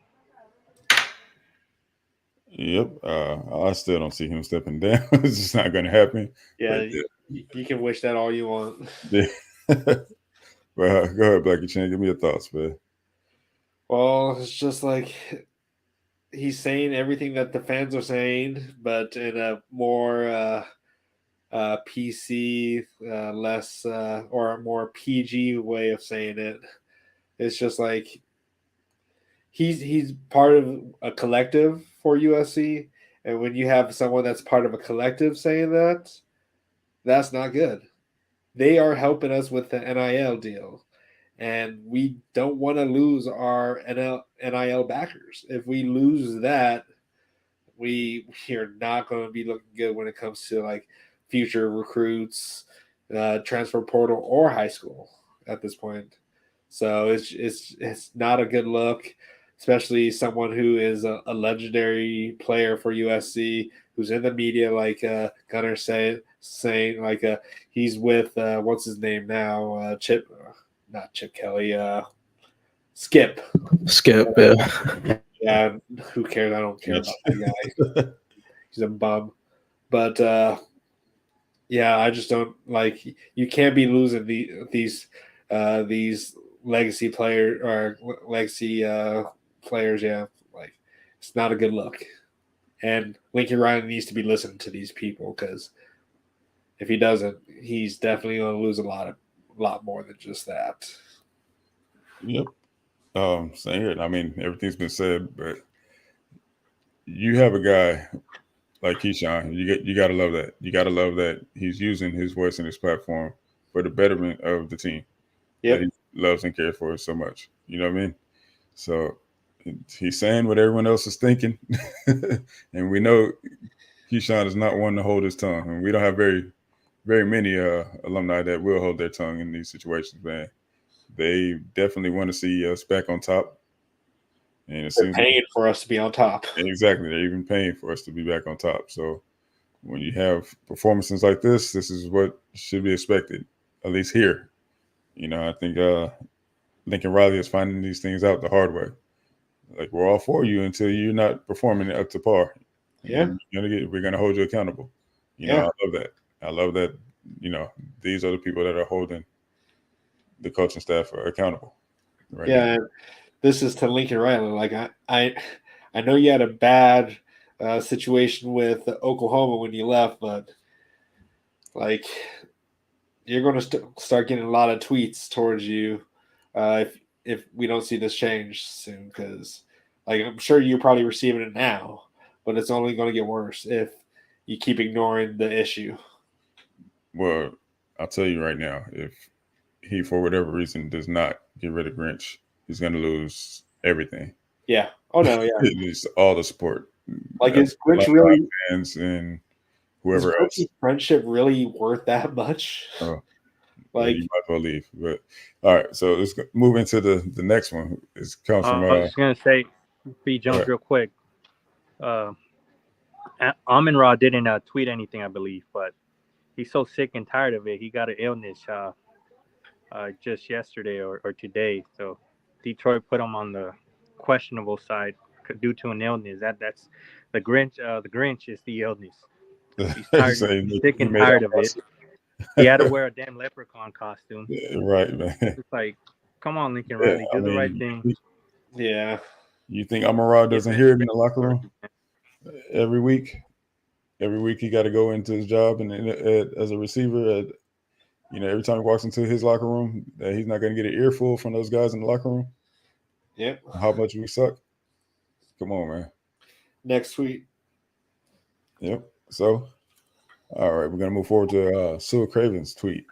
Yep. I still don't see him stepping down. It's just not going to happen. Yeah, you can wish that all you want. Yeah. Well, go ahead, Blackie Chan. Give me your thoughts, man. Well, it's just like he's saying everything that the fans are saying, but in a more PC, less or a more PG way of saying it. It's just like he's part of a collective for USC, and when you have someone that's part of a collective saying that, that's not good. They are helping us with the NIL deal, and we don't want to lose our NIL backers. If we lose that, we are not going to be looking good when it comes to like future recruits, transfer portal, or high school at this point. So it's not a good look, especially someone who is a legendary player for USC, who's in the media, like Gunnar saying like he's with what's his name now, not Chip Kelly, Skip. Yeah. Yeah, who cares? I don't care about that guy. He's a bum. But yeah, I just don't like. You can't be losing these legacy player or legacy players, like it's not a good look. And Lincoln Riley needs to be listening to these people because if he doesn't, he's definitely going to lose a lot more than just that. Yep. Same here. I mean, everything's been said, but you have a guy like Keyshawn. You got to love that. You got to love that he's using his voice and his platform for the betterment of the team that he loves and cares for so much. You know what I mean? So he's saying what everyone else is thinking, and we know Keyshawn is not one to hold his tongue, and we don't have very many alumni that will hold their tongue in these situations, man. They definitely want to see us back on top. And it They're paying for us to be on top. Exactly. They're even paying for us to be back on top. So when you have performances like this is what should be expected, at least here. You know, I think Lincoln Riley is finding these things out the hard way. Like, we're all for you until you're not performing up to par. Yeah. We're gonna hold you accountable. You know, I love that. I love that, you know, these are the people that are holding the coaching staff accountable. Right now. This is to Lincoln Riley. Like I know you had a bad situation with Oklahoma when you left, but like you're going to start getting a lot of tweets towards you if we don't see this change soon. Because like I'm sure you're probably receiving it now, but it's only going to get worse if you keep ignoring the issue. Well, I'll tell you right now, if he for whatever reason does not get rid of Grinch, he's going to lose everything. Yeah. Oh no. Yeah. It's all the support. Like, is Grinch really fans and whoever else? Is friendship really worth that much? Oh, like, you might as well leave. But all right, so let's move into the next one. It comes from. I was just gonna say, B Jones, real quick. Amar didn't tweet anything, I believe, but he's so sick and tired of it. He got an illness just yesterday or today. So Detroit put him on the questionable side due to an illness. That's the Grinch. The Grinch is the illness. He's tired. He's sick and tired of it. He had to wear a damn leprechaun costume. Yeah, right, man. It's like, come on, Lincoln Riley, do the right thing. Yeah. You think Amar doesn't hear it in the locker room every week? Every week he got to go into his job and as a receiver. You know, every time he walks into his locker room, that he's not going to get an earful from those guys in the locker room. Yep. How much we suck. Come on, man. Next tweet. Yep. So, all right, we're going to move forward to Sue Craven's tweet.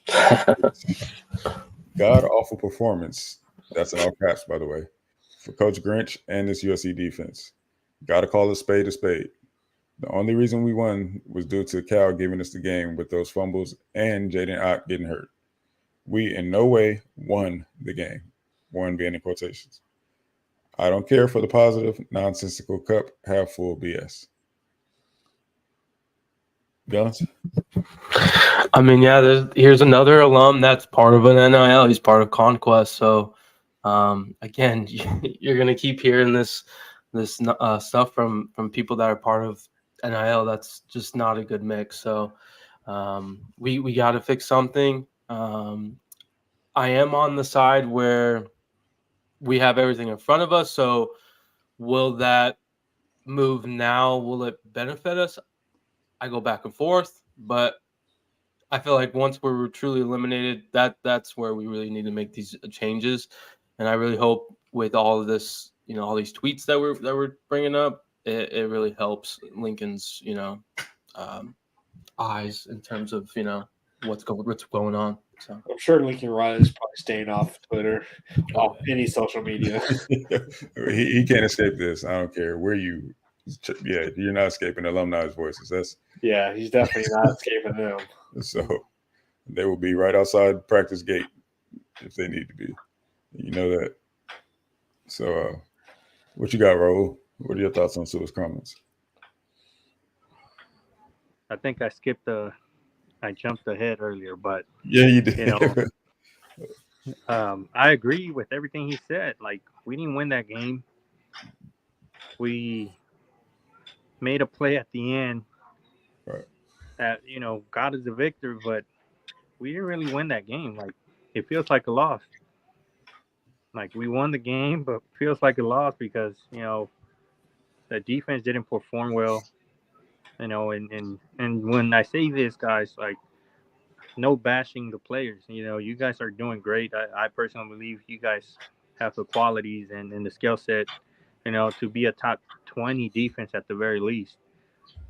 God awful performance. That's in all caps, by the way, for Coach Grinch and this USC defense. Got to call a spade a spade. The only reason we won was due to Cal giving us the game with those fumbles and Jaden Ott getting hurt. We in no way won the game. Won being in quotations. I don't care for the positive, nonsensical cup half full BS. Guns? I mean, yeah, here's another alum that's part of an NIL. He's part of Conquest. So, again, you're going to keep hearing this stuff from people that are part of NIL. That's just not a good mix. So, we got to fix something. I am on the side where we have everything in front of us. So, will that move now? Will it benefit us? I go back and forth, but I feel like once we're truly eliminated, that's where we really need to make these changes. And I really hope with all of this, you know, all these tweets that we're bringing up, it really helps Lincoln's, you know, eyes in terms of, you know, what's going on. So I'm sure Lincoln Riley is probably staying off Twitter, off any social media. he can't escape this. I don't care where you. Yeah, you're not escaping alumni's voices. He's definitely not escaping them. So they will be right outside practice gate if they need to be. You know that. So what you got, Raul? What are your thoughts on Sue's comments? I think I jumped ahead earlier, but yeah, you did. You know, I agree with everything he said. Like, we didn't win that game. We made a play at the end. Right. That, you know, God is the victor, but we didn't really win that game. Like, it feels like a loss. like we won the game, but feels like a loss because the defense didn't perform well. And when I say this, guys, like no bashing the players. You guys are doing great. I personally believe you guys have the qualities and the skill set, to be a top 20 defense at the very least.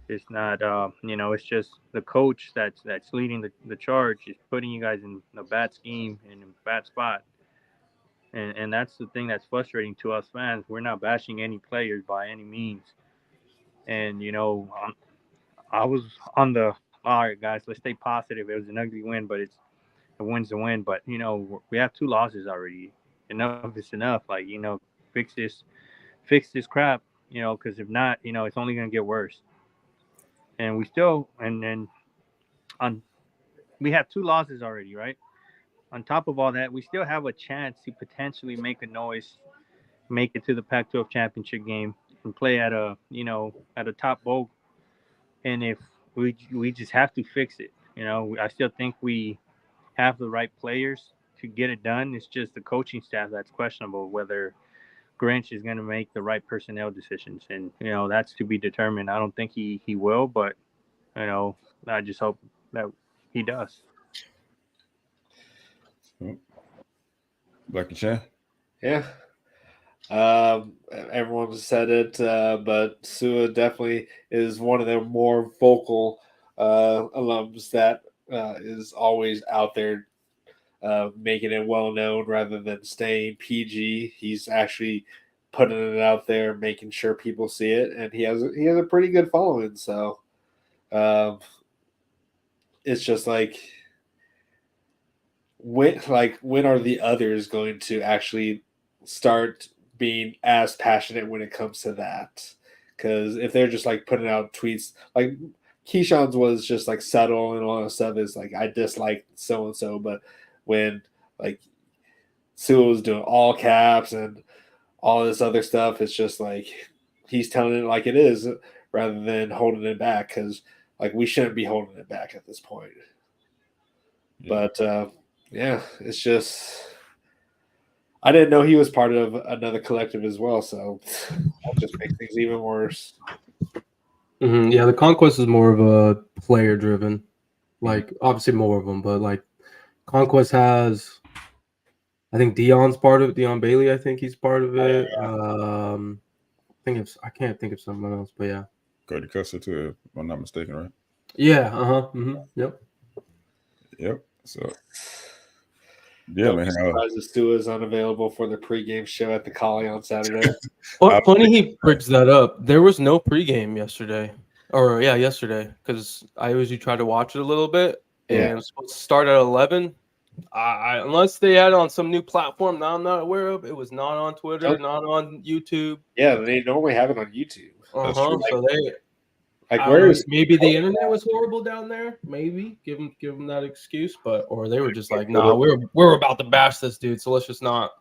It's not, it's just the coach that's leading the charge is putting you guys in a bad scheme and in a bad spot. And that's the thing that's frustrating to us fans. We're not bashing any players by any means. And, I was on the, all right, guys, let's stay positive. It was an ugly win, but a win's a win. But, we have 2 losses already. Enough is enough. Like, fix this crap, because if not, it's only going to get worse. And we still, and then on, we have 2 losses already, right? On top of all that, we still have a chance to potentially make a noise, make it to the Pac-12 championship game, and play at a top bowl. And if we just have to fix it, I still think we have the right players to get it done. It's just the coaching staff that's questionable whether Grinch is going to make the right personnel decisions, and that's to be determined. I don't think he will, but I just hope that he does. Black and Chan. Yeah. Everyone said it, but Sua definitely is one of the more vocal alums that is always out there making it well known rather than staying PG. He's actually putting it out there, making sure people see it, and he has a pretty good following. So it's just like when are the others going to actually start being as passionate when it comes to that? Because if they're just like putting out tweets, like Keyshawn's was just like subtle and all that stuff is like I dislike so and so, but when like Sue was doing all caps and all this other stuff, it's just like he's telling it like it is rather than holding it back, because like we shouldn't be holding it back at this point. Yeah. But yeah, it's just I didn't know he was part of another collective as well, so that just makes things even worse. Mm-hmm. Yeah, the Conquest is more of a player driven, like obviously more of them, but like Conquest has, I think Dion's part of it. Dion Bailey, I think he's part of it. I can't think of someone else, but yeah. Cody Custer too, if I'm not mistaken, right? Yeah. Yep. Yep. So yeah, man. Surprised Stu is unavailable for the pregame show at the Collie on Saturday. Well, funny he brings that up. There was no pregame yesterday. Yesterday, because I usually try to watch it a little bit, and it was supposed to start at 11. Unless they had it on some new platform that I'm not aware of, it was not on Twitter, not on YouTube. Yeah, they normally have it on YouTube. So they, maybe the internet was horrible down there. Maybe give them that excuse, or they were just like, no, we're about to bash this dude, so let's just not.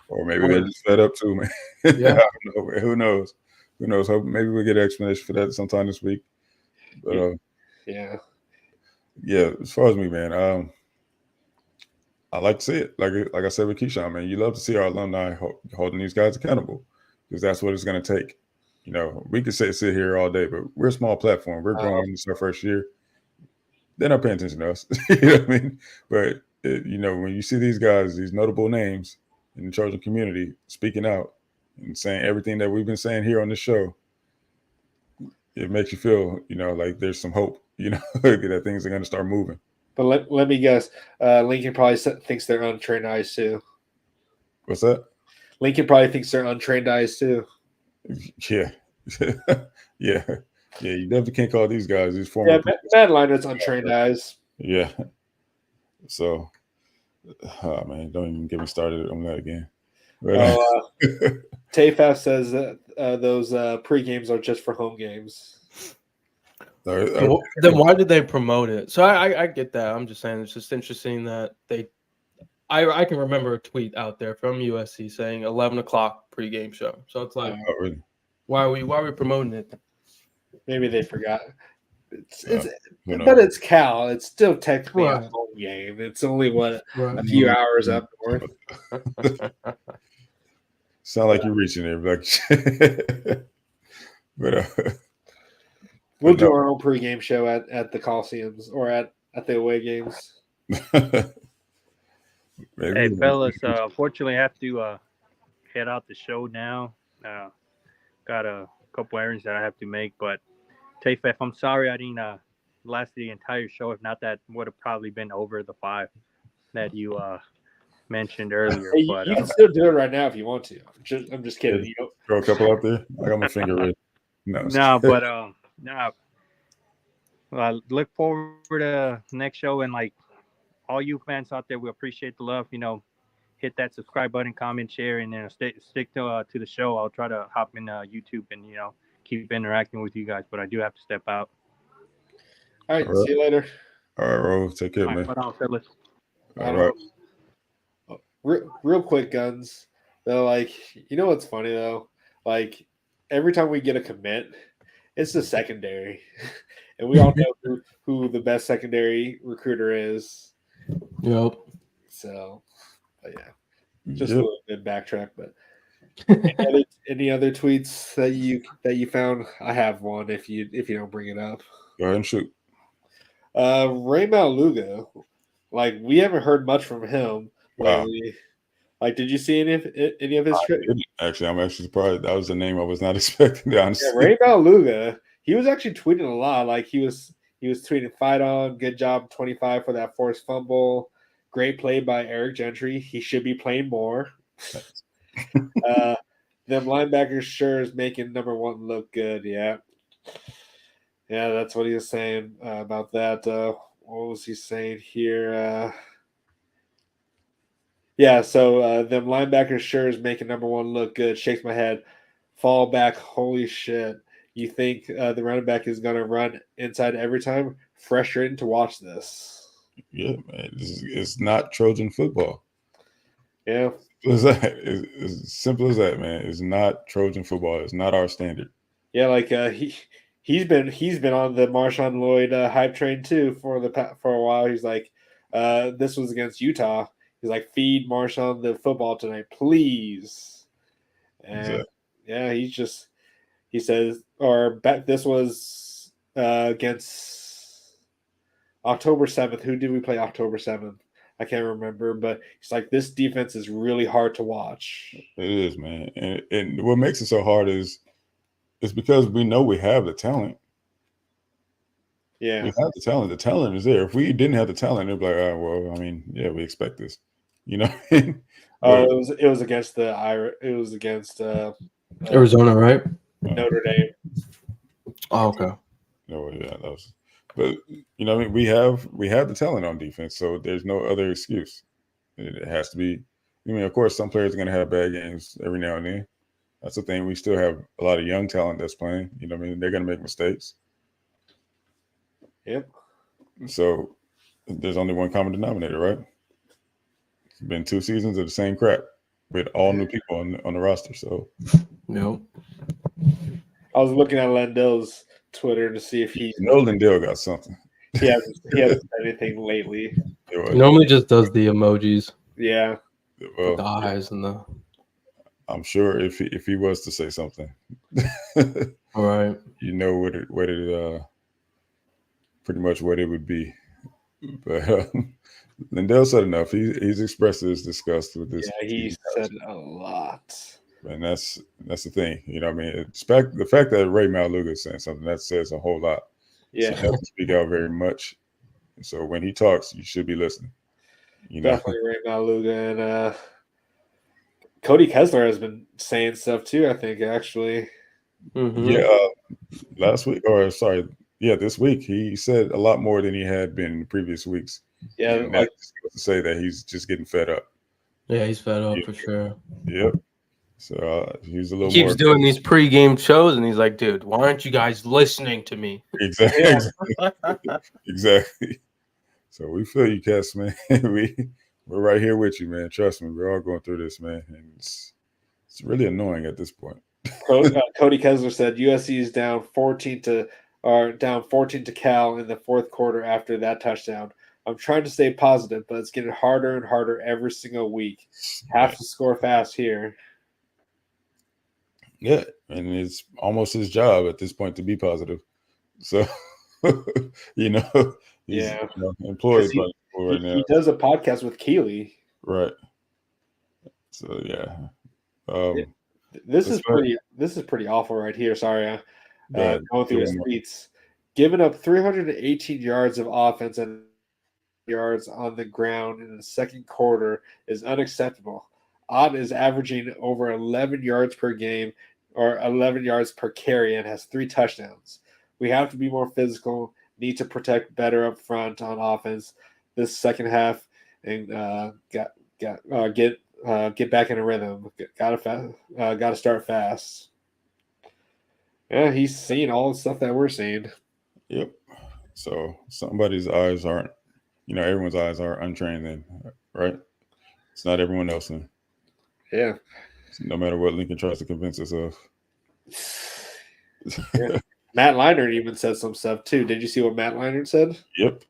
Or maybe they're just fed up too, man. Yeah, I don't know. Who knows? Who knows? Hope maybe we'll get an explanation for that sometime this week. But yeah. As far as me, man, I like to see it. Like I said with Keyshawn, man, you love to see our alumni holding these guys accountable, because that's what it's going to take. We could sit here all day, but we're a small platform. We're growing. This is our first year. They're not paying attention to us. You know what I mean? But when you see these guys, these notable names in the Trojan community speaking out and saying everything that we've been saying here on the show, it makes you feel, like there's some hope, that things are going to start moving. But let me guess, Lincoln probably thinks they're untrained eyes too. What's that? Lincoln probably thinks they're untrained eyes too. Yeah. Yeah. You definitely can't call these guys these former. Yeah, Mad Liner's untrained eyes. Yeah. So, man, don't even get me started on that again. Tayfaf says that those pre-games are just for home games. Then why did they promote it? So I get that. I'm just saying it's just interesting that I can remember a tweet out there from USC saying 11 o'clock pregame show. So it's like, really? why are we promoting it? Maybe they forgot. But it's Cal. It's still technically a Right. home game. It's only a Right. few hours up north. Sound like you're reaching there, like. But We'll but do no. our own pregame show at the Coliseums or at the away games. Maybe Hey, fellas, unfortunately, I have to head out the show now. Got a couple errands that I have to make, but Tayfef, I'm sorry I didn't last the entire show. If not, that would have probably been over the 5 that you mentioned earlier. Hey, But you can still do it right now if you want to. I'm just kidding. Yeah. Throw a couple out there. I got my finger ready. no, but no. Well, I look forward to next show, and like all you fans out there, we appreciate the love. Hit that subscribe button, comment, share, and stick to the show. I'll try to hop in YouTube and keep interacting with you guys. But I do have to step out. All right. See you later. All right, Ro. Take care, man. Right on, fellas. All right. Real quick, Guns. Though, like, what's funny though? Like, every time we get a commit, it's the secondary, and we all know who the best secondary recruiter is. Yep. So, but yeah, just Yep. a little bit backtrack. But any other tweets that you found? I have one. If you don't bring it up, Go ahead and shoot. Ray Maluga, like we haven't heard much from him lately. Wow. Like, did you see any of his tricks? Actually, I'm actually surprised. That was the name I was not expecting. Honestly, Yeah, Ray Maluga, he was actually tweeting a lot. Like he was tweeting, "Fight on, good job, 25 for that forced fumble, great play by Eric Gentry. He should be playing more." Them linebackers sure is making number 1 look good. Yeah, that's what he was saying about that. What was he saying here? Yeah, so them linebackers sure is making number 1 look good. Shakes my head. Fall back. Holy shit. You think the running back is going to run inside every time? Frustrating to watch this. Yeah, man. It's not Trojan football. Yeah. As that. It's as simple as that, man. It's not Trojan football. It's not our standard. Yeah, like he's been on the Marshawn Lloyd hype train too for a while. He's like, this was against Utah. He's like, feed Marshawn the football tonight, please. And Exactly. yeah, he says, this was against October 7th. Who did we play October 7th? I can't remember, but it's like this defense is really hard to watch. It is, man. And what makes it so hard is it's because we know we have the talent. Yeah. We have the talent. The talent is there. If we didn't have the talent, it'd be like, oh, well, I mean, yeah, we expect this. You know? It was against Arizona, right? Notre Dame. Oh, okay. No, yeah, that was. But I mean, we have the talent on defense, so there's no other excuse. It has to be. I mean, of course, some players are going to have bad games every now and then. That's the thing. We still have a lot of young talent that's playing. You know what I mean? They're going to make mistakes. Yep. So there's only one common denominator, right? It's been 2 seasons of the same crap with all new people on the roster. So, Nope. I was looking at Lendell's Twitter to see if he Lendell got something. He hasn't said anything lately. He normally just does the emojis. Yeah. Well, the eyes and the. I'm sure if he was to say something, All right. you know what it pretty much what it would be. But Lindell said enough. He's expressed his disgust with this. Yeah, he said a lot. And that's the thing. You know what I mean? The fact that Ray Maluga is saying something, that says a whole lot. Yeah. So he doesn't speak out very much. So when he talks, you should be listening. You know? Definitely Ray Maluga. And Cody Kessler has been saying stuff too, I think, actually. Mm-hmm. Yeah, this week he said a lot more than he had been in the previous weeks. Yeah, and that's to say that he's just getting fed up. Yeah, he's fed up for sure. Yep. So he's a little He keeps more doing these pregame shows, and he's like, "Dude, why aren't you guys listening to me?" Exactly. Exactly. So we feel you, Cass, man. We're right here with you, man. Trust me, we're all going through this, man, and it's really annoying at this point. Cody Kessler said USC is down 14 to are down 14 to Cal in the fourth quarter after that touchdown. I'm trying to stay positive, but it's getting harder and harder every single week. Have to score fast here. Yeah, and it's almost his job at this point to be positive. So, he's employed by people right now. He does a podcast with Keely. Right. So yeah. This is pretty awful right here. Sorry, going through his tweets. Giving up 318 yards of offense and yards on the ground in the second quarter is unacceptable. Ott is averaging over 11 yards per game or 11 yards per carry and has 3 touchdowns. We have to be more physical, need to protect better up front on offense this second half, and get back in a rhythm. Got to start fast. Yeah, he's seeing all the stuff that we're seeing. Yep. So somebody's eyes aren't, everyone's eyes are untrained then, right? It's not everyone else then. Yeah. No matter what Lincoln tries to convince us of. Yeah. Matt Leinart even said some stuff too. Did you see what Matt Leinart said? Yep.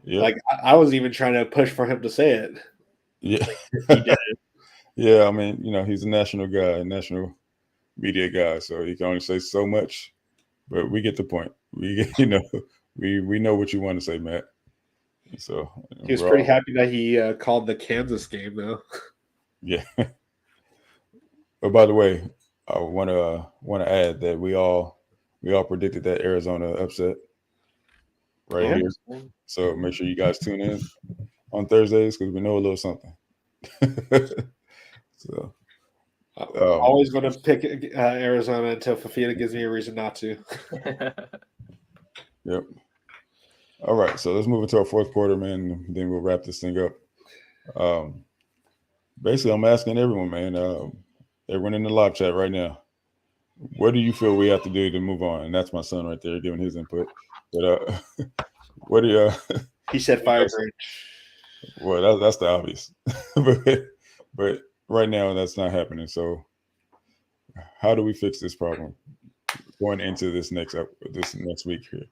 Like I was even trying to push for him to say it. Yeah. He did it. Yeah, I mean, he's a national guy, a national media guy, so he can only say so much. But we get the point. We we know what you want to say, Matt. So he was pretty happy that he called the Kansas game, though. Yeah. But by the way, I want to add that we all predicted that Arizona upset here. So make sure you guys tune in on Thursdays because we know a little something. So I'm always going to pick Arizona until Fafita gives me a reason not to. Yep. All right, so let's move into our fourth quarter, man. Then we'll wrap this thing up. Basically, I'm asking everyone, man. Everyone in the live chat right now, what do you feel we have to do to move on? And that's my son right there giving his input. But what do you? He said fire Grinch. Well, that's the obvious. but right now, that's not happening. So, how do we fix this problem going into this next week here?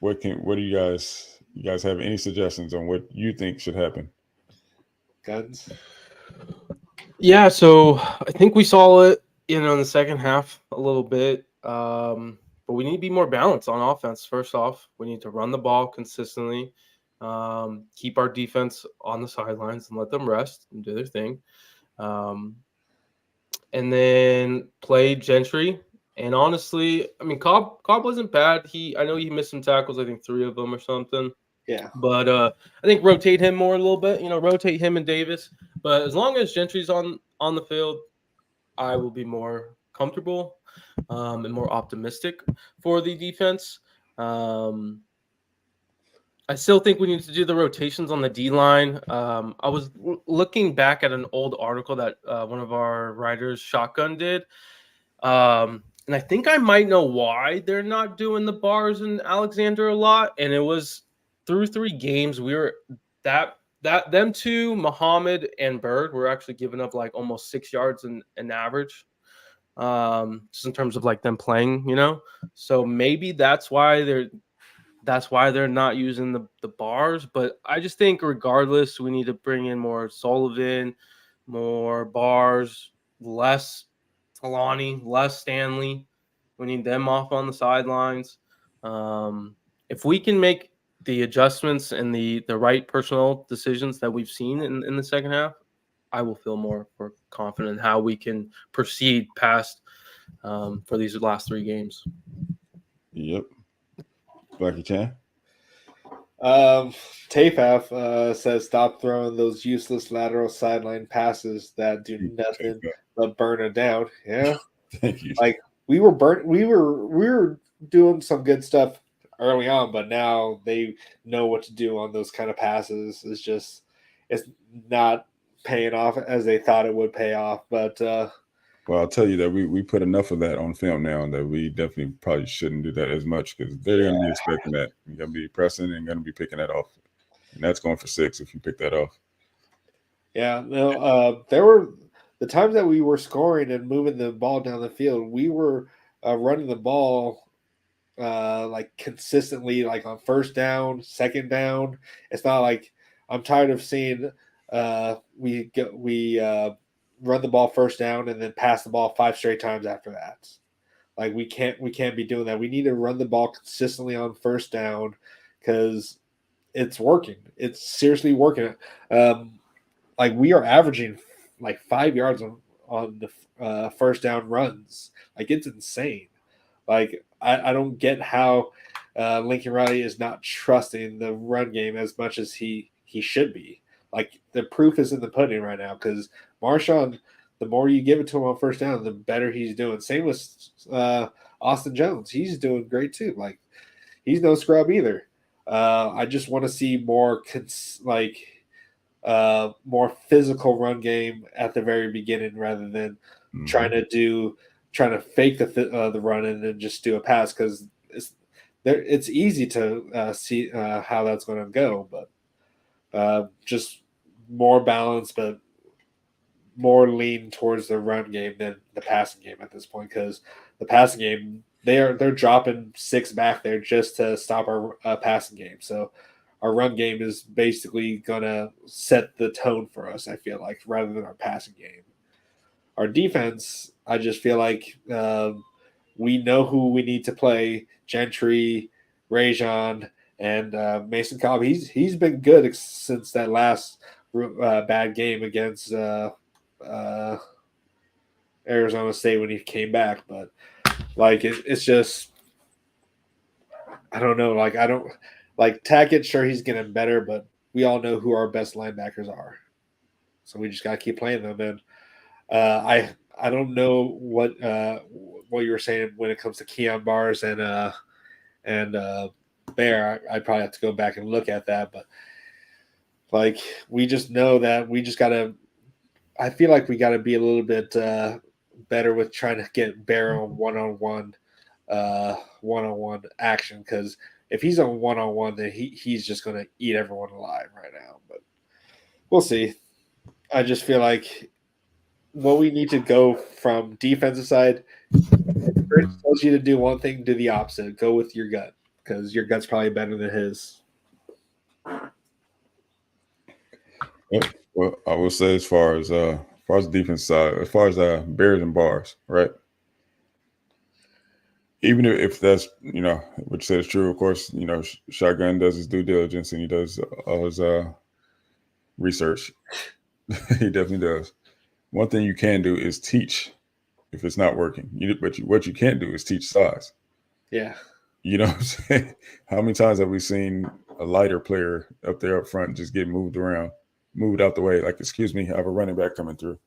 What do you guys have any suggestions on what you think should happen? Guns. Yeah, so I think we saw it, in the second half a little bit. But we need to be more balanced on offense. First off, we need to run the ball consistently, keep our defense on the sidelines and let them rest and do their thing. And then play Gentry. And honestly, I mean, Cobb wasn't bad. I know he missed some tackles, I think 3 of them or something. Yeah. But I think rotate him more a little bit, rotate him and Davis. But as long as Gentry's on the field, I will be more comfortable and more optimistic for the defense. I still think we need to do the rotations on the D-line. I was looking back at an old article that one of our writers, Shotgun, did. And I think I might know why they're not doing the bars in Alexander a lot. And it was through 3 games, we were them two, Muhammad and Bird, were actually giving up like almost 6 yards in average. Just in terms of like them playing, So maybe that's why they're not using the bars. But I just think regardless, we need to bring in more Sullivan, more bars, less Talani, less Stanley. We need them off on the sidelines. If we can make the adjustments and the right personnel decisions that we've seen in the second half, I will feel more confident in how we can proceed past for these last 3 games. Yep. Blackie Chan. Tafaf says stop throwing those useless lateral sideline passes that do nothing but burn it down. Yeah. Thank you. Like we were doing some good stuff early on, but now they know what to do on those kind of passes. It's not paying off as they thought it would pay off. But well, I'll tell you that we put enough of that on film now that we definitely probably shouldn't do that as much because they're going to be expecting that. You're going to be pressing and going to be picking that off. And that's going for 6 if you pick that off. Yeah, no, there were the times that we were scoring and moving the ball down the field, we were running the ball like consistently, like on first down, second down. It's not like I'm tired of seeing we run the ball first down and then pass the ball 5 straight times after that. Like we can't be doing that. We need to run the ball consistently on first down because it's working. It's seriously working. Like we are averaging like 5 yards on the first down runs. Like it's insane. Like I don't get how Lincoln Riley is not trusting the run game as much as he should be. Like the proof is in the pudding right now because Marshawn, the more you give it to him on first down, the better he's doing. Same with Austin Jones. He's doing great too. Like he's no scrub either. I just want to see more more physical run game at the very beginning rather than trying to fake the run and then just do a pass because it's easy to see how that's going to go, but just more balance, but more lean towards the run game than the passing game at this point because the passing game they're dropping 6 back there just to stop our passing game. So our run game is basically gonna set the tone for us. I feel like rather than our passing game. Our defense, I just feel like we know who we need to play. Gentry, Rajon, and Mason Cobb. He's been good since that last bad game against Arizona State when he came back. But like it's just I don't know. Like I don't like Tackett. Sure, he's getting better, but we all know who our best linebackers are. So we just gotta keep playing them. And I don't know what you were saying when it comes to Keon Bars and Bear. I probably have to go back and look at that, but like we just know that we just gotta. I feel like we gotta be a little bit better with trying to get Bear on one-on-one action because if he's on one-on-one, then he's just gonna eat everyone alive right now. But we'll see. I just feel like what we need to go from defensive side, if Chris tells you to do one thing, do the opposite. Go with your gut because your gut's probably better than his. Well, I will say as far as the defense side, as far as Bears and Bars, right? Even if that's what you said is true, of course, Shotgun does his due diligence and he does all his research. He definitely does. One thing you can do is teach if it's not working. What you can't do is teach size. Yeah. You know what I'm saying? How many times have we seen a lighter player up there up front just get moved around, moved out the way? Like, excuse me, I have a running back coming through.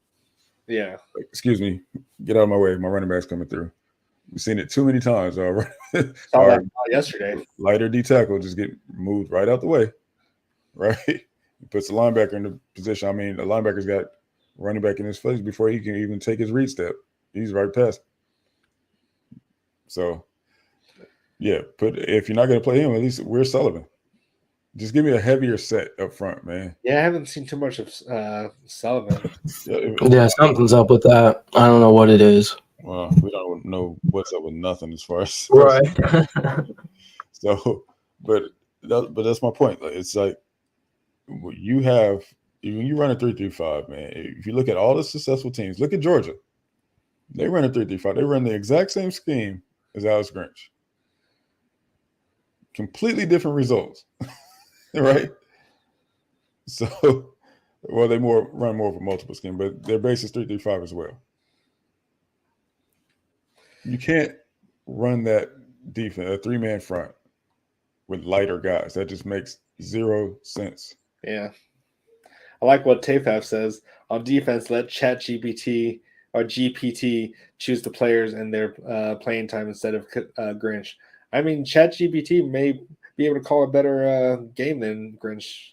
Yeah. Like, excuse me, get out of my way. My running back's coming through. We've seen it too many times. Saw that yesterday. Lighter D tackle just get moved right out the way, right? He puts the linebacker in the position. I mean, the linebacker's got running back in his face before he can even take his read step. He's right past. So, yeah, if you're not going to play him, at least we're Sullivan. Just give me a heavier set up front, man. Yeah, I haven't seen too much of Sullivan. Yeah, something's up with that. I don't know what it is. Well, we don't know what's up with nothing as far as right. So, but that's my point. Like, it's like you have when you run a 3-3-5, man. If you look at all the successful teams, look at Georgia. They run a 3-3-5. They run the exact same scheme as Alex Grinch. Completely different results, right? So, well, they run more of a multiple scheme, but their base is 3-3-5 as well. You can't run that defense, a 3-man front, with lighter guys. That just makes zero sense. Yeah. I like what TAFAF says. On defense, let ChatGPT or GPT choose the players and their playing time instead of Grinch. I mean, ChatGPT may be able to call a better game than Grinch.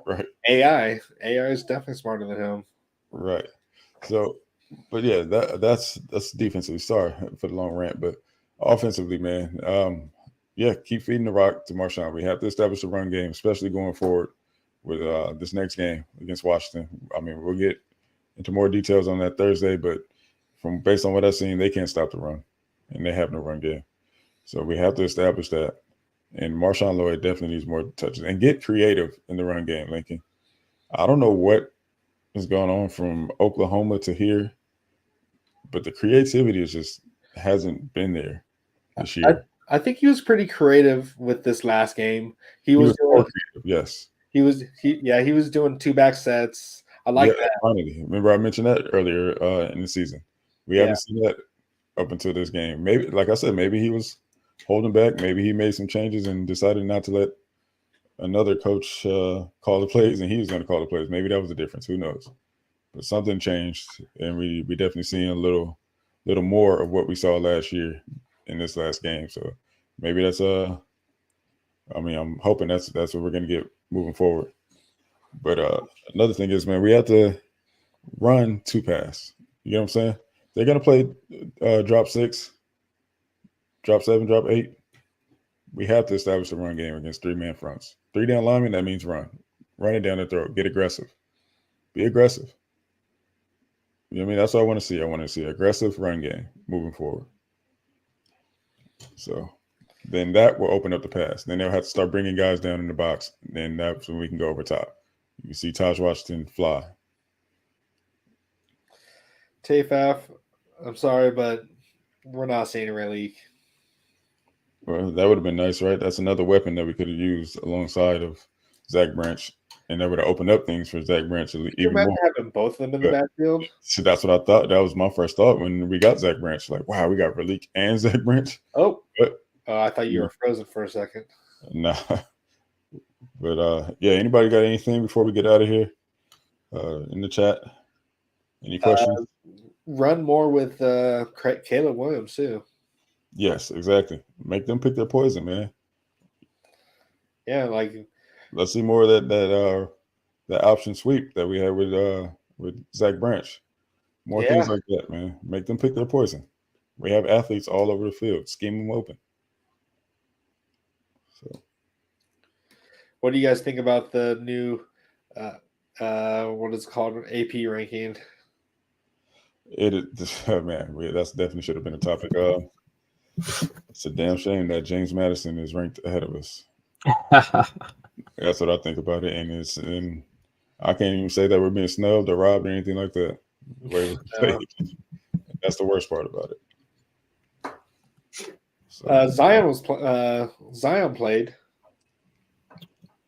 Right. AI is definitely smarter than him. Right. So, but yeah, that's defensively. Sorry for the long rant, but offensively, man, keep feeding the rock to Marshawn. We have to establish a run game, especially going forward with this next game against Washington. I mean, we'll get into more details on that Thursday, but based on what I've seen, they can't stop the run. and they have no run game. So we have to establish that. And Marshawn Lloyd definitely needs more touches and get creative in the run game, Lincoln. I don't know what is going on from Oklahoma to here, but the creativity just hasn't been there this year. I think he was pretty creative with this last game. He was more doing, creative, yes. he was doing 2-back sets. I like that. Finally. Remember I mentioned that earlier in the season. We haven't seen that up until this game. Maybe, like I said, maybe he was holding back. Maybe he made some changes and decided not to let another coach call the plays, and he was going to call the plays. Maybe that was the difference. Who knows? But something changed, and we definitely seen a little more of what we saw last year in this last game. So maybe that's I'm hoping that's what we're going to get moving forward. But another thing is, man, we have to run 2-pass. You know what I'm saying? They're going to play drop 6, drop 7, drop 8. We have to establish a run game against 3-man fronts. 3 down linemen, that means run. Run it down the throat. Get aggressive. Be aggressive. You know what I mean? That's what I want to see. I want to see aggressive run game moving forward. So then that will open up the pass. Then they'll have to start bringing guys down in the box. Then that's when we can go over top. You see Taj Washington fly. Tafaf, I'm sorry, but we're not seeing a relief. Well, that would have been nice, right? That's another weapon that we could have used alongside of Zach Branch, and that would have opened up things for Zach Branch even more. Having both of them in the backfield. So that's what I thought. That was my first thought when we got Zach Branch. Like, wow, we got Raleek and Zach Branch. Oh, I thought you were frozen for a second. Nah. But anybody got anything before we get out of here in the chat? Any questions? Run more with Caleb Williams too. Yes, exactly. Make them pick their poison, man. Yeah, like let's see more of that option sweep that we had with Zach Branch. More things like that, man. Make them pick their poison. We have athletes all over the field. Scheme them open. So, what do you guys think about the new what is it called, AP ranking? Man, that's definitely should have been a topic. It's a damn shame that James Madison is ranked ahead of us. That's what I think about it, and I can't even say that we're being snubbed or robbed or anything like that. The way it was played. That's the worst part about it. So, Zion played.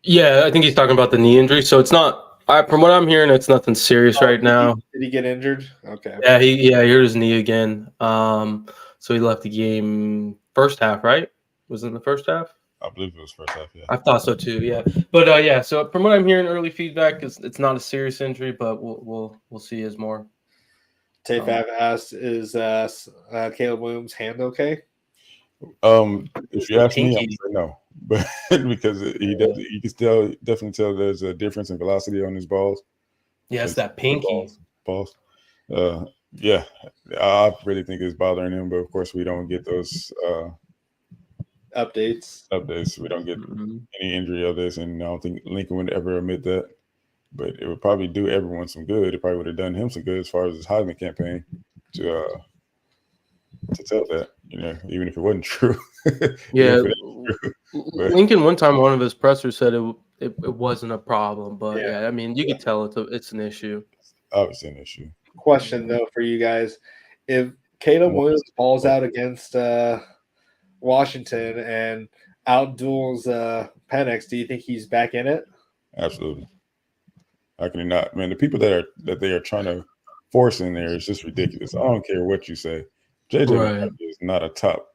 Yeah, I think he's talking about the knee injury. So it's not. From what I'm hearing, it's nothing serious right now. Did he get injured? Okay. Yeah, he hurt his knee again. So he left the game first half, right? Was it in the first half? I believe it was first half, yeah. I thought so too, yeah. But so from what I'm hearing, early feedback is it's not a serious injury, but we'll see as more. Tafaf asked, "Is Caleb Williams' hand okay?" If you ask me, I would say no, but because you can definitely tell there's a difference in velocity on his balls. Yeah, it's that pinky balls. Yeah, I really think it's bothering him, but of course we don't get those updates. We don't get any injury of this, and I don't think Lincoln would ever admit that. But it would probably do everyone some good. It probably would have done him some good as far as his Heisman campaign to tell that, even if it wasn't true. Yeah, Lincoln one time one of his pressers said it wasn't a problem, but I mean you can tell it's an issue. Obviously an issue. Question though for you guys: if Caleb Williams falls out against Washington and outduels Penix, do you think he's back in it? Absolutely. How can he not? Man, the people that they are trying to force in there is just ridiculous. I don't care what you say. JJ McCarthy is not a top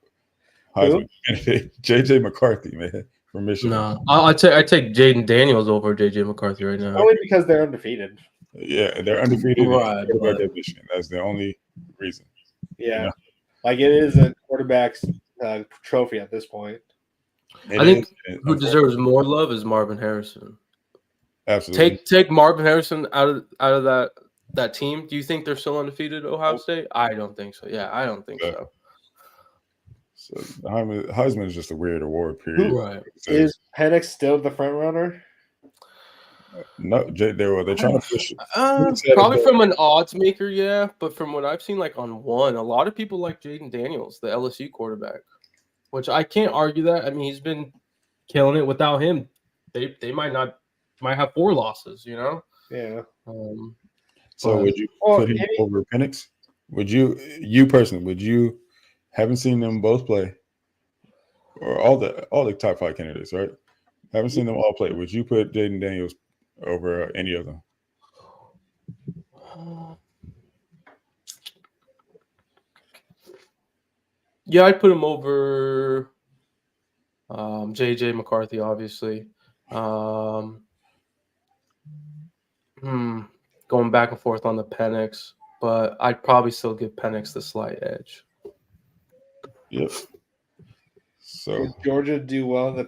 Heisman candidate. JJ McCarthy, man, from Michigan. No, I take Jaden Daniels over JJ McCarthy right now. Only because they're undefeated. Yeah, they're undefeated. Right, at Michigan. That's the only reason. Yeah, like it is a quarterback's trophy at this point. I think who deserves more love is Marvin Harrison. Absolutely. Take Marvin Harrison out of that team. Do you think they're still undefeated, Ohio State? I don't think so. Yeah, I don't think so. So Heisman is just a weird award period. Right. Is Penix still the front runner? No, they're trying to push. Probably from an odds maker, yeah. But from what I've seen, like on one, a lot of people like Jaden Daniels, the LSU quarterback, which I can't argue that. I mean, he's been killing it. Without him, they might have 4 losses. You know. Yeah. So would you put him over Penix? Would you personally? Would you? Haven't seen them both play, or all the top 5 candidates, right? Haven't seen them all play. Would you put Jaden Daniels over any of them? Yeah, I'd put him over JJ McCarthy, obviously. Going back and forth on the Penix, but I'd probably still give Penix the slight edge. Yep. So would Georgia do well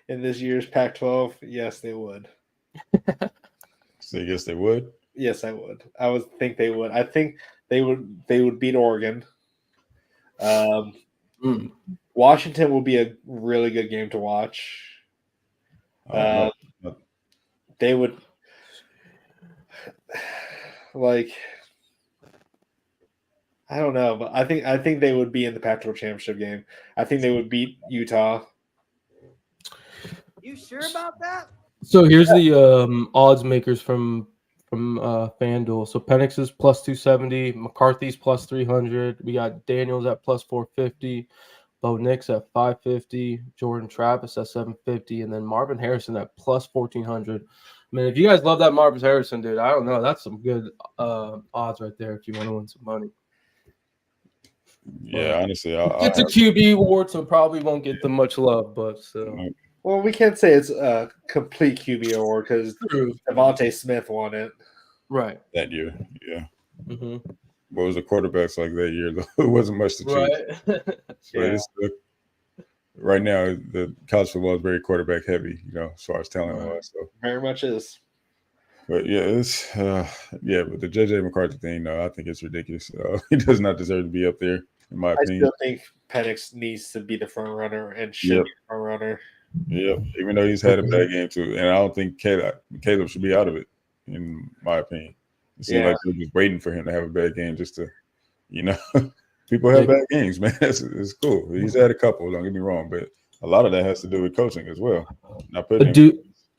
in this year's Pac-12? Yes, they would. So yes, they would. Yes, I would. I would think they would. I think they would beat Oregon. Washington will be a really good game to watch. They would like. I don't know, but I think they would be in the Pac-12 championship game. I think they would beat Utah. You sure about that? So here's the odds makers from FanDuel. So Penix is plus 270, McCarthy's plus 300. We got Daniels at plus 450, Bo Nix at 550, Jordan Travis at 750, and then Marvin Harrison at plus 1400. I mean, if you guys love that Marvin Harrison, dude, I don't know. That's some good odds right there if you want to win some money. Yeah, honestly, it's a QB award, so probably won't get them much love, but still. Well, we can't say it's a complete QB award because Devontae Smith won it. Right. That year, yeah. Mm-hmm. What was the quarterbacks like that year? It wasn't much to choose. Right. So right now, the college football is very quarterback heavy, as far as talent wise. So very much is. But yeah, it's but the JJ McCarthy thing, no, I think it's ridiculous. He does not deserve to be up there, in my opinion. I still think Penix needs to be the front runner and should be the front runner. Yep, even though he's had a bad game too, and I don't think Caleb should be out of it, in my opinion. It seems like they're just waiting for him to have a bad game just to, people have bad games, man. It's cool. He's had a couple. Don't get me wrong, but a lot of that has to do with coaching as well.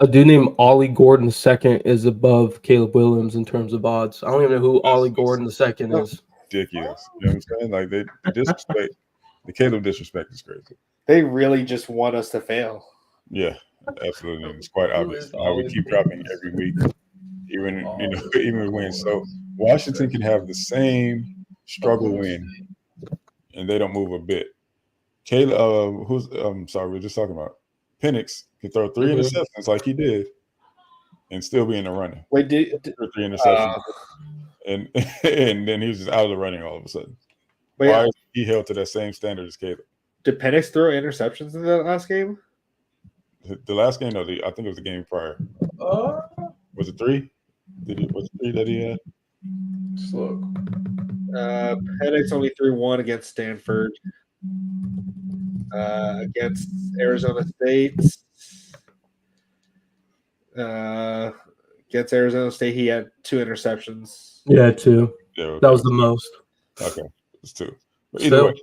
A dude named Ollie Gordon II is above Caleb Williams in terms of odds. I don't even know who Ollie Gordon II is. Ridiculous. You know what I'm saying? Like the disrespect, the Caleb disrespect is crazy. They really just want us to fail. Yeah, absolutely. It's quite obvious. We keep dropping every week, even with wins. So Washington can have the same struggle win, and they don't move a bit. Caleb, we're just talking about Penix can throw 3 interceptions like he did, and still be in the running. Wait, did 3 interceptions, and then he was just out of the running all of a sudden. Why is he held to that same standard as Caleb? Did Penix throw interceptions in that last game? The last game, no, I think it was the game prior. Was it 3? Was it 3 that he had? Just look. Penix only threw 1 against Stanford. Against Arizona State. Against Arizona State, he had 2 interceptions. Yeah, 2. Yeah, that was the most. Okay, it's 2. But either way,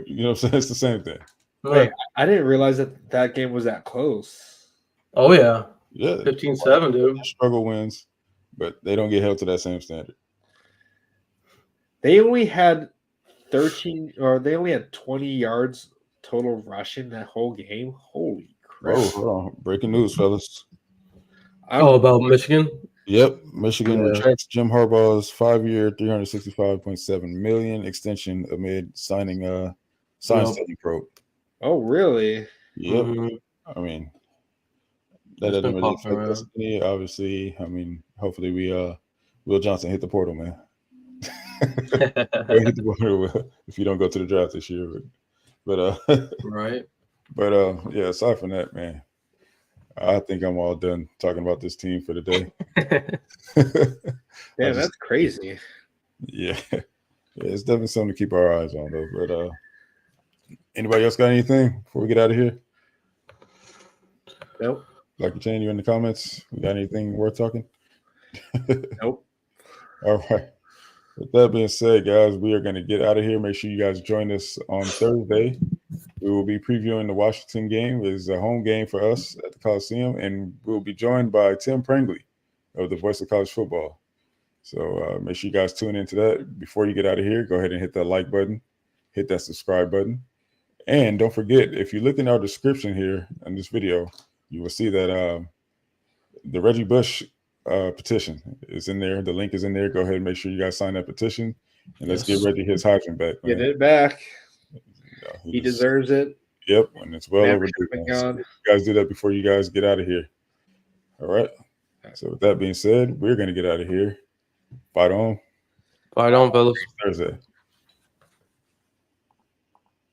you know what I'm saying? It's the same thing. Wait, I didn't realize that game was that close. Oh, yeah. Yeah. 15-7, dude. Struggle wins, but they don't get held to that same standard. They only had 20 yards total rushing that whole game. Holy crap. Oh, hold on. Breaking news, fellas. About Michigan? Yep. Michigan retracts Jim Harbaugh's 5-year, $365.7 million extension amid signing study probe. Oh, really? Yep. I mean, that doesn't really affect us any, obviously. I mean, hopefully Will Johnson hit the portal, man. Hit the portal if you don't go to the draft this year. But right. But aside from that, man, I think I'm all done talking about this team for the day. Yeah, that's crazy. Yeah, it's definitely something to keep our eyes on, though. But anybody else got anything before we get out of here? Nope. Lucky Chain, you in the comments? We got anything worth talking? Nope. All right. With that being said, guys, we are going to get out of here. Make sure you guys join us on Thursday. We will be previewing the Washington game. It's a home game for us at the Coliseum, and we'll be joined by Tim Prangley of the Voice of College Football. So make sure you guys tune into that. Before you get out of here, go ahead and hit that like button, hit that subscribe button. And don't forget, if you look in our description here in this video, you will see that the Reggie Bush petition is in there. The link is in there. Go ahead and make sure you guys sign that petition, and let's get Reggie his Heisman back. Get it back. He deserves it. Yep, and it's well Never overdue. should've So gone. you guys do that before you guys get out of here. All right. So with that being said, we're going to get out of here. Fight on. Fight on, fellas. Thursday.